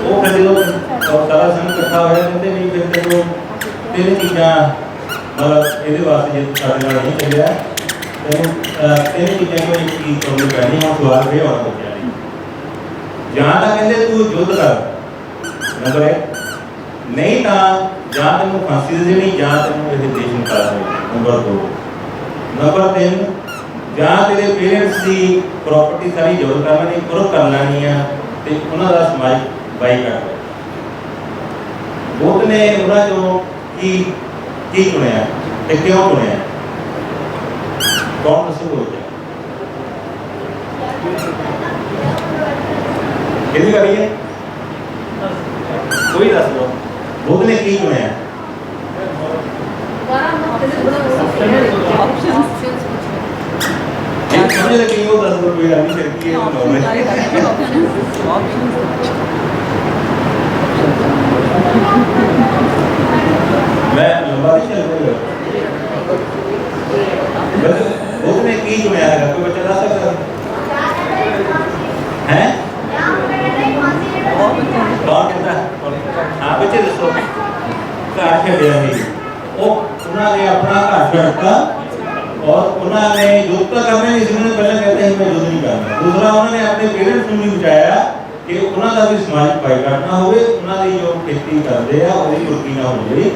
वो फिर जो सारा संघ इकट्ठा होया कहते नहीं फिर जो तीन चीज़ां मतलब ये वास्ते जो साढ़े नहीं चलिया तीन चीज़ों को एक चीज़ करनी पैनी और सवाल भी होना बच्चों ने जहाँ तक कहते तू युद्ध कर नंबर 1 नहीं तो जहाँ तेन फांसी दे देनी जहाँ तेन इस देश में कर नंबर 2 नंबर 3 जहाँ तेरे पेरेंट्स की प्रॉपर्टी सारी जब्त कर लेनी कुर्ब कर लेनी है तो उन्होंने समाज बाई कर बुद्ध ने उन्होंने जो की चुनिया तो क्यों चुनिया कौन दसो हो गया कितनी करिए कोई दस दो बुद्ध ने की चुनिया समझ लगी वो 10 रुपये आदमी फिर की मैं लंबा नहीं चल रहा बस बुद्ध ने की चुनिया है कोई बच्चा दस सकता है कौन कहता हाँ बच्चे दसो घर छड़िया नहीं वो उन्होंने अपना घर छड़ता और उन्होंने युद्ध तो करना नहीं उन्होंने पहले कहते हैं मैं युद्ध नहीं करना दूसरा उन्होंने अपने पेरेंट्स को भी बचाया कि उन्होंने भी समाज बाईकाट ना हो उन्होंने जो खेती करते हैं वो कुर्की ना हो जाए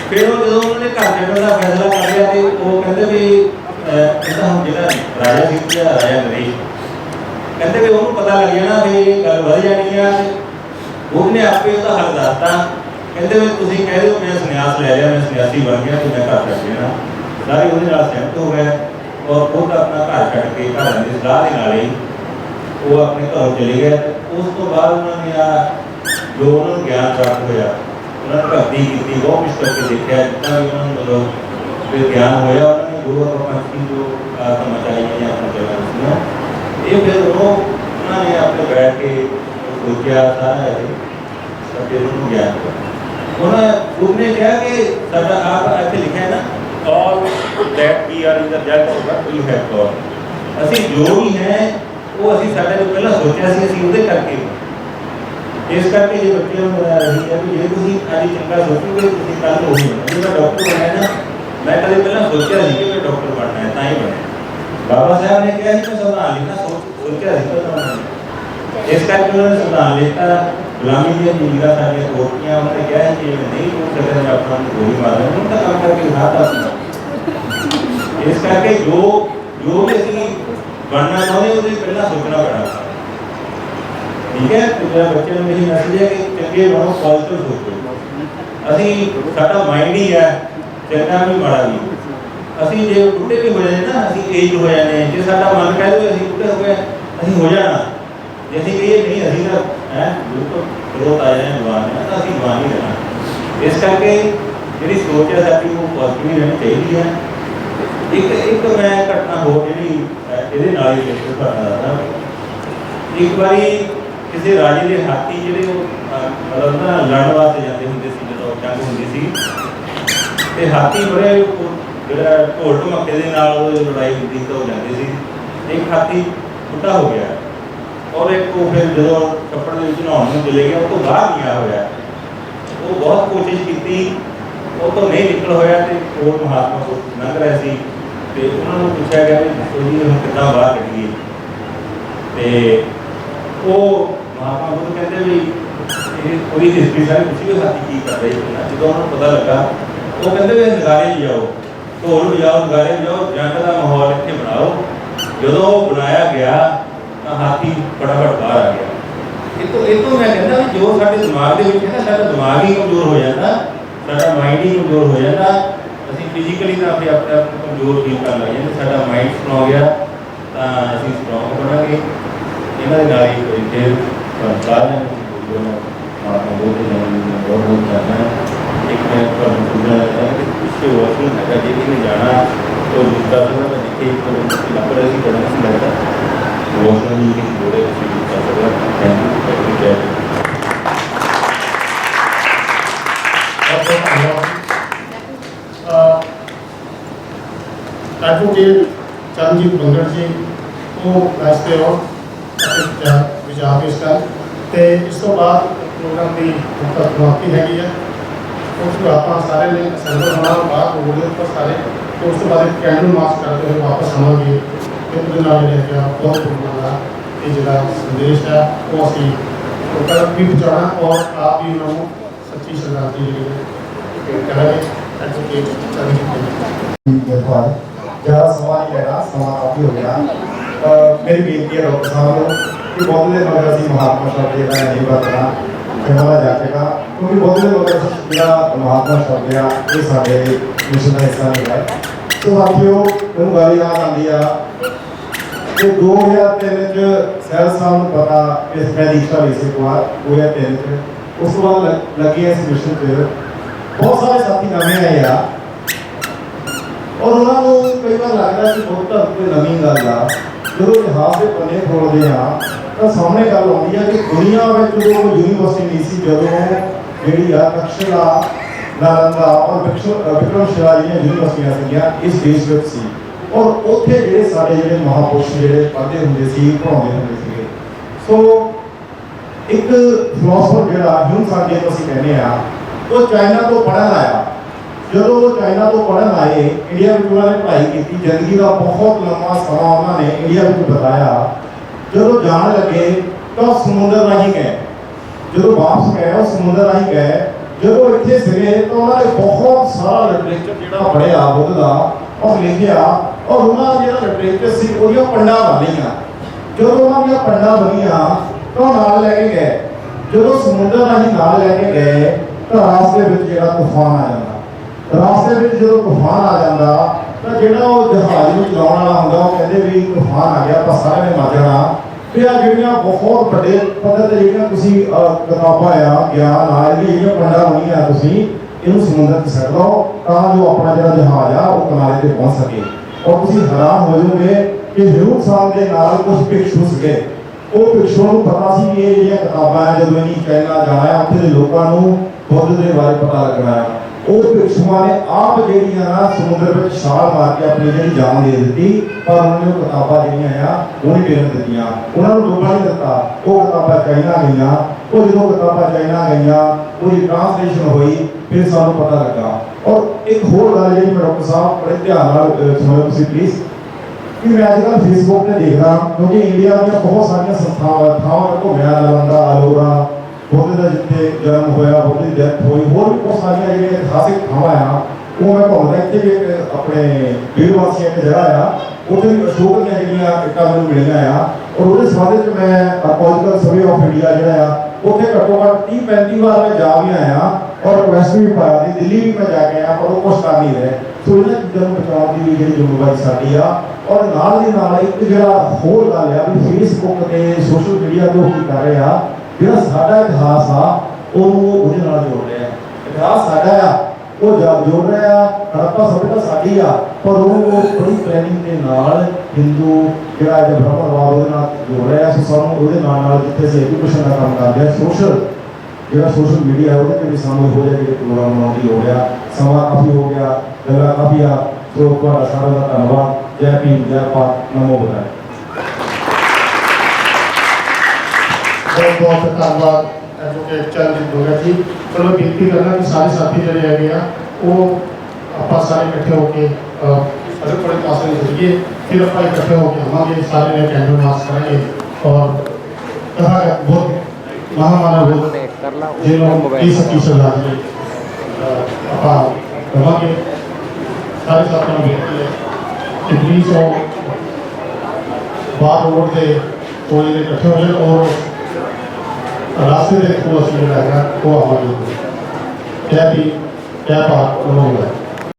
फिर वो जो उन्होंने घर छड़न का फैसला कर लिया तो वो कहते भी कहता हम जो राजा सिंह राजा नरेश कहते भी उन्होंने पता लग जाना भी गल बढ़ जानी है उसने आपे उसका हल दसता कहते भी तुम कह दो मैं संन्यास ले लिया मैं सन्यासी बन गया तो मैं घर छड़ देना सारे वो सहमत हो गए और खुद अपना घर छड़ के घर की सलाह के नाल ही वो अपने घरों चले गए उस तो बाद उन्होंने जो उन्होंने ज्ञान प्राप्त होया उन्होंने भर्ती की बहुत कुछ करके देखा जितना भी उन्होंने मतलब फिर ज्ञान होया उन्होंने गुरु पंथ की जो समाचारी ने अपनी जगह दसियाँ ये फिर उन्होंने अपने बैठ के सोचा सारा फिर उन्होंने ज्ञान किया उन्होंने कहा कि साडा आप इतने लिखा है ना all that we are in the result of what we have got ਅਸੀਂ ਜੋ ਵੀ ਹੈ ਉਹ ਅਸੀਂ ਸਾਡੇ ਤੋਂ ਪਹਿਲਾਂ ਸੋਚਿਆ ਸੀ ਅਸੀਂ ਉਹਦੇ ਕਰਕੇ ਇਸ ਕਰਕੇ ਜੇ ਬੱਚਿਆਂ ਨੂੰ ਬਣਾ ਰਹੀ ਹੈ ਕਿ ਜੇ ਤੁਸੀਂ ਅੱਜ ਚੰਗਾ ਸੋਚੋਗੇ ਤੁਸੀਂ ਕੱਲ ਉਹੀ ਹੋਣਾ ਜੇ ਮੈਂ ਡਾਕਟਰ ਬਣਨਾ ਹੈ ਨਾ ਮੈਂ ਕਦੇ ਪਹਿਲਾਂ ਸੋਚਿਆ ਸੀ ਕਿ ਮੈਂ ਡਾਕਟਰ ਬਣਨਾ ਹੈ ਤਾਂ ਹੀ ਬਣਿਆ ਬਾਬਾ ਸਾਹਿਬ ਨੇ ਕਿਹਾ ਸੀ ਮੈਂ ਸੰਵਿਧਾਨ ਲਿਖਣਾ ਸੋਚਿਆ ਸੀ ਤਾਂ ਇਸ ਕਰਕੇ ਉਹਨਾਂ ਨੇ ਸੰਵਿਧਾਨ ਲਿਖਤਾ ਗੁਲਾਮੀ ਦੀਆਂ ਜ਼ਿੰਦਗੀਆਂ ਸਾਡੀਆਂ ਕੋਟੀਆਂ ਉਹਨਾਂ ਨੇ ਕਿਹਾ ਕਿ ਨਹੀਂ ਰੋਕ ਸਕਦੇ ਮੈਂ ਆਪਣਾ ਗੋਲੀ ਮਾਰ ਲੈਣਾ ਉਹਨਾਂ ਦਾ ਕੰਮ ਕਰਕੇ ਦਿਖਾਤਾ ਸੀ ਇਸ ਕਰਕੇ ਜੋ ਵੀ ਅਸੀਂ ਬਣਨਾ ਚਾਹੁੰਦੇ ਉਹਦੇ ਪਹਿਲਾਂ ਸੋਚਣਾ ਪੈਣਾ ਠੀਕ ਹੈ ਤੇ ਬੱਚਿਆਂ ਨੂੰ ਇਹ ਮੈਸੇਜ ਹੈ ਕਿ ਚੰਗੇ ਬਣੋ ਪੋਜ਼ਿਟਿਵ ਸੋਚੋ ਅਸੀਂ ਸਾਡਾ ਮਾਈਂਡ ਹੀ ਹੈ ਚੰਗਾ ਵੀ ਮਾੜਾ ਵੀ ਅਸੀਂ ਜੇ ਬੁੱਢੇ ਵੀ ਹੋ ਜਾਂਦੇ ਨਾ ਅਸੀਂ ਏਜ ਹੋ ਜਾਂਦੇ ਜੇ ਸਾਡਾ ਮਨ ਕਹਿ ਦੋ ਅਸੀਂ ਬੁੱਢੇ ਹੋ ਗਏ ਅਸੀਂ ਹੋ ਜਾਣਾ ਜੇ ਅਸੀਂ ਕਹੀਏ ਨਹੀਂ ਅਸੀਂ ਤਾਂ ਹੈ ਬਿਲਕੁਲ ਗਰੋਥ ਆ ਜਾਏ ਜਵਾਨ ਹੈ ਤਾਂ ਅਸੀਂ ਜਵਾਨ ਹੀ ਰਹਿਣਾ ਇਸ ਕਰਕੇ ਜਿਹੜੀ ਸੋਚ ਹੈ ਸਾਡੀ ਉਹ ਪੋਜ਼ਿਟਿਵ ਰਹਿਣੀ ਚਾਹੀਦੀ ਹੈ ਇੱਕ ਮੈਂ ਘਟਨਾ ਹੋਰ ਜਿਹੜੀ ਇਹਦੇ ਨਾਲ ਹੀ ਰਿਲੇਟਡ ਕਰਨਾ ਇੱਕ ਵਾਰੀ ਕਿਸੇ ਰਾਜੇ ਦੇ ਹਾਥੀ ਜਿਹੜੇ ਉਹ ਮਤਲਬ ਨਾ ਲੜਨ ਵਾਸਤੇ ਜਾਂਦੇ ਹੁੰਦੇ ਸੀ ਜਦੋਂ ਜੰਗ ਹੁੰਦੀ ਸੀ ਤੇ ਹਾਥੀ ਬੜੇ ਜਿਹੜਾ ਢੋਲ ਢਮੱਕੇ ਦੇ ਨਾਲ ਉਹ ਲੜਾਈ ਹੁੰਦੀ ਤਾਂ ਹੋ ਜਾਂਦੀ ਸੀ ਇੱਕ ਹਾਥੀ ਬੁੱਢਾ ਹੋ ਗਿਆ ਔਰ ਇੱਕ ਉਹ ਫਿਰ ਜਦੋਂ ਕੱਪੜ ਦੇ ਵਿੱਚ ਨਹਾਉਣ ਨੂੰ ਚਲੇ ਗਿਆ ਉਹ ਤੋਂ ਬਾਹਰ ਗਿਆ ਹੋਇਆ ਉਹ ਬਹੁਤ ਕੋਸ਼ਿਸ਼ ਕੀਤੀ ਉਹ ਤੋਂ ਨਹੀਂ ਨਿਕਲ ਹੋਇਆ ਤੇ ਕੋਲ ਮਹਾਤਮਾ ਕੋਲ ਲੰਘ ਰਿਹਾ ਸੀ ਤੇ ਉਹਨਾਂ ਨੂੰ ਪੁੱਛਿਆ ਗਿਆ ਵੀ ਦੱਸੋ ਜੀ ਹੁਣ ਕਿੱਦਾਂ ਬਾਹਰ ਕੱਢੀਏ ਤੇ ਉਹ ਮਹਾਤਮਾ ਬੁੱਧ ਕਹਿੰਦੇ ਵੀ ਇਹ ਉਹਦੀ ਹਿਸਟਰੀ ਸਾਰੀ ਪੁੱਛੀ ਵੀ ਹਾਥੀ ਕੀ ਕਰ ਰਿਹਾ ਜਦੋਂ ਉਹਨਾਂ ਨੂੰ ਪਤਾ ਲੱਗਾ ਉਹ ਕਹਿੰਦੇ ਵੀ ਨਜ਼ਾਰੇ ਲਿਆਓ ਢੋਲ ਵਜਾਓ ਨਜ਼ਾਰੇ ਵਜਾਓ ਜੰਗ ਦਾ ਮਾਹੌਲ ਇੱਥੇ ਬਣਾਓ ਜਦੋਂ ਉਹ ਬਣਾਇਆ ਗਿਆ ਤਾਂ ਹਾਥੀ ਫਟਾਫਟ ਬਾਹਰ ਆ ਗਿਆ ਇਹ ਤੋਂ ਮੈਂ ਕਹਿੰਦਾ ਵੀ ਜੋ ਸਾਡੇ ਦਿਮਾਗ ਦੇ ਵਿੱਚ ਹੈ ਨਾ ਸਾਡਾ ਦਿਮਾਗ ਹੀ ਕਮਜ਼ੋਰ ਹੋ ਜਾਂਦਾ ਸਾਡਾ ਮਾਈਂਡ ਹੀ ਕਮਜ਼ੋਰ ਹੋ ਜਾਂਦਾ, ਅਸੀਂ ਫਿਜ਼ੀਕਲੀ ਤਾਂ ਆਪਣੇ ਆਪ ਨੂੰ ਕਮਜ਼ੋਰ ਫੀਲ ਕਰਨ ਲੱਗ ਜਾਂਦੇ। ਸਾਡਾ ਮਾਈਂਡ ਸਟਰੋਂਗ ਆ ਤਾਂ ਅਸੀਂ ਸਟਰੋਂਗ ਬਣਾਂਗੇ। ਇਹਨਾਂ ਦੇ ਨਾਲ ਹੀ ਕੋਈ ਫਿਰ ਸਾਰਿਆਂ ਨੂੰ ਮਾਰਨਾ ਬਹੁਤ ਕਰਨਾ ਹੈ। ਇੱਕ ਮੈਂ ਤੁਹਾਨੂੰ ਪੁੱਛਣਾ ਚਾਹੁੰਦਾ ਕਿ ਪਿੱਛੇ ਵਾਸ਼ਰੂਮ ਹੈਗਾ, ਜੇ ਕਿਤੇ ਜਾਣਾ तो दूसरा मैं देखिए एक ਲੱਗ ਰਿਹਾ ਸੀ ਬੜਾ ਸੀ ਲੱਗਦਾ ਵਾਸ਼ਰੂਮ ਦੀ ਕਿਸੇ ਬੋਲੇ ਅਸੀਂ ਕਰ ਸਕਦਾ ਥੈਂਕ ਯੂ एडवोकेट चरणजीत बंगड़ जी को वास्ते और विचार पेश कर ते इस तो बाद प्रोग्राम की समाप्ति हैगी है। उस आप सारे ने असेंबल होना बाहर बोले पर सारे तो उस तो बाद एक कैंडल मार्च करते हुए वापस आवांगे तो बहुत प्रोग्राम ये जो संदेश है वो असी तक भी पहुँचाना और आप भी उन्होंने सच्ची श्रद्धांजलि करेंगे। एडवोकेट चरणजीत बंगड़ ज़्यादा समा नहीं लेना, समा काफ़ी हो गया। मेरी बेनती है डॉक्टर साहब कि बहुत दिन मगर असी महात्मा शब्द है नहीं बताना कहना जाएगा क्योंकि बहुत दिन मगर मेरा महात्मा शब्द है ये साढ़े मिशन का हिस्सा नहीं है। तो साथियों मैं गल याद आती है कि 2003 सैल साहब को पता इस मैं दीक्षा विषय कुमार 2003 उस बाद लगी है इस मिशन से बहुत सारे साथी नवे आए यार और उन्होंने कई बार लगता कि बहुत कोई नवी गल आ जो इतिहास के पन्ने खोलते हैं तो सामने गल आती है कि दुनिया में जो यूनीवर्सिटी नहीं सी जो जी तक्षशिला नालंदा और विक्रमशिला जी यूनीवर्सिटियां सीगियां इस देश में सी और उत्थे जो सारे जो महापुरुष जो पढ़ते होंगे सी पढ़ाते होंगे सी। सो एक फिलोसफर जो ह्यूम सान जो असीं कहने वो चाइना तो पढ़न आया जो चाइना तो पढ़न आए इंडिया में उन्होंने पढ़ाई की जिंदगी का बहुत लंबा समा उन्होंने इंडिया में बताया। जो जान लगे तो समुद्र राही गए, जो वापस गए वो समुद्र राही गए, जो इतने सगे तो उन्होंने बहुत सारा लिटरेचर जो पढ़िया बुद्ध का और लिखिया और उन्होंने जो लिटरेचर से पंडा बनिया जो उन्होंने पंडा बनिया तो नाल लैके गए। जो समुद्र राही नाल लैके गए तो रास्ते में जो तूफान आ जाता रास्ते में जो तूफान आ जाता तो जो जहाज में चलाने वाला होंगे वो कहते भी तूफान आ गया तो सारे ने मर जाना। फिर जो बहुत बड़े पद्धत जो किताबा आ ज्ञान आ जो पंडा बनी है इन समुद्र से सट लो तो जो अपना जो जहाज आ वो किनारे पर पहुँच सके। और तुम हैरान हो जाओगे कि ह्यूम सान के नाल कुछ भिक्षु सके वो भिक्षुओं को पता सी कि ये किताबा है जो इन्हीं चाइना जाना है उत्थे दे लोगों को बुद्ध के बारे पता लगना है। वो भिक्षुओं ने आप जड़ियाँ समुद्र में छाल मार के अपनी जी जान दे दी पर उन्होंने किताबा जड़ियाँ वो नहीं पेरन दित्तियां उन्होंने डुबा नहीं दिता। वो किताबा चाइना गई वो जो किताबा चाइना गई वो ट्रांसलेशन हुई फिर सानू पता लगा। और एक होर गल जी मैं डॉक्टर साहब बड़े ध्यान सुनो तुसीं प्लीज़ कि मैं आजकल फेसबुक पर देख रहा क्योंकि इंडिया में बहुत सारिया संस्थावां थावां घूमिया नालंदा अलोरा बुद्ध का जिते जन्म होया बुद्ध की डेथ हुई होर भी बहुत सारिया जो इतिहासिक थावां आ वो मैं घूमदा इत्थे भी अपने वीरवासियां की जगह आ उत्थे भी अशोक दी जिहड़ियां इट्टां मैनूं मिलियां आ और उहदे संबंध में मैं आर्कोलॉजिकल सर्वे ऑफ इंडिया जिहड़ा आ उत्थे घट्टो घट्ट 30-35 बार मैं जा भी आया और रिक्वेस्ट भी पाया दिल्ली भी मैं जाके आया पर वो कुछ कर नहीं रहे। सो इन्हां चीज़ों को बचाव की जी जिम्मेवारी साडी आ और नाल दी नाल एक जिहड़ा होर गल आ भी फेसबुक ते सोशल मीडिया ते की कर रहे आ जिहड़ा साडा इतिहास आ ਉਹਨੂੰ ਉਹਦੇ ਨਾਲ ਜੋੜ ਰਿਹਾ ਇਤਿਹਾਸ ਸਾਡਾ ਆ ਉਹ ਜੋੜ ਰਿਹਾ ਹੜੱਪਾ ਸਭਿਅਤਾ ਸਾਡੀ ਆ ਪਰ ਉਹ ਬੜੀ ਪਲੈਨਿੰਗ ਦੇ ਨਾਲ ਹਿੰਦੂ ਜਿਹੜਾ ਇਹ ਬ੍ਰਹਮਣਵਾਦ ਉਹਦੇ ਨਾਲ ਜੋੜ ਰਿਹਾ ਸੋ ਸਾਨੂੰ ਉਹਦੇ ਨਾਲ ਜਿੱਥੇ ਅਸੀਂ ਐਜੂਕੇਸ਼ਨ ਦਾ ਕੰਮ ਕਰਦੇ ਆ ਸੋਸ਼ਲ ਜਿਹੜਾ ਸੋਸ਼ਲ ਮੀਡੀਆ ਉਹਦੇ ਤੇ ਵੀ ਸਾਨੂੰ ਹੋ ਜਾਏ ਜਿਹੜੇ ਪ੍ਰੋਗਰਾਮ ਬਣਾਉਣ ਦੀ ਲੋੜ ਆ। ਸਮਾਂ ਕਾਫੀ ਹੋ ਗਿਆ ਗੱਲਾਂ ਕਾਫੀ ਆ ਸੋ ਤੁਹਾਡਾ ਸਾਰਿਆਂ ਦਾ ਧੰਨਵਾਦ। ਜੈ ਭੀਮ ਜੈ ਭਾਰਤ ਨਮੋ ਬੁੱਧਾਏ। बहुत बहुत धन्यवाद एडवोकेट चरणजीत बंगड़ जी। तो मैं बेनती करना कि सारे साथी जो है वो आप सारे इकट्ठे होकर सारे थोड़े पास में जुड़िए फिर आप इकट्ठे होकर आवागे सारे ने कैंडल मार्च करेंगे और कहा बहुत महामानव जिन्होंने सच्ची श्रद्धांजलि आप देवांगे। सारे साथियों को बेनती है कि प्लीज बाहर रोड से थोड़े इकट्ठे हो जाए और रास्ते देखो असली रहेगा वो आवाज़ जय भीम क्या पाठ होगा।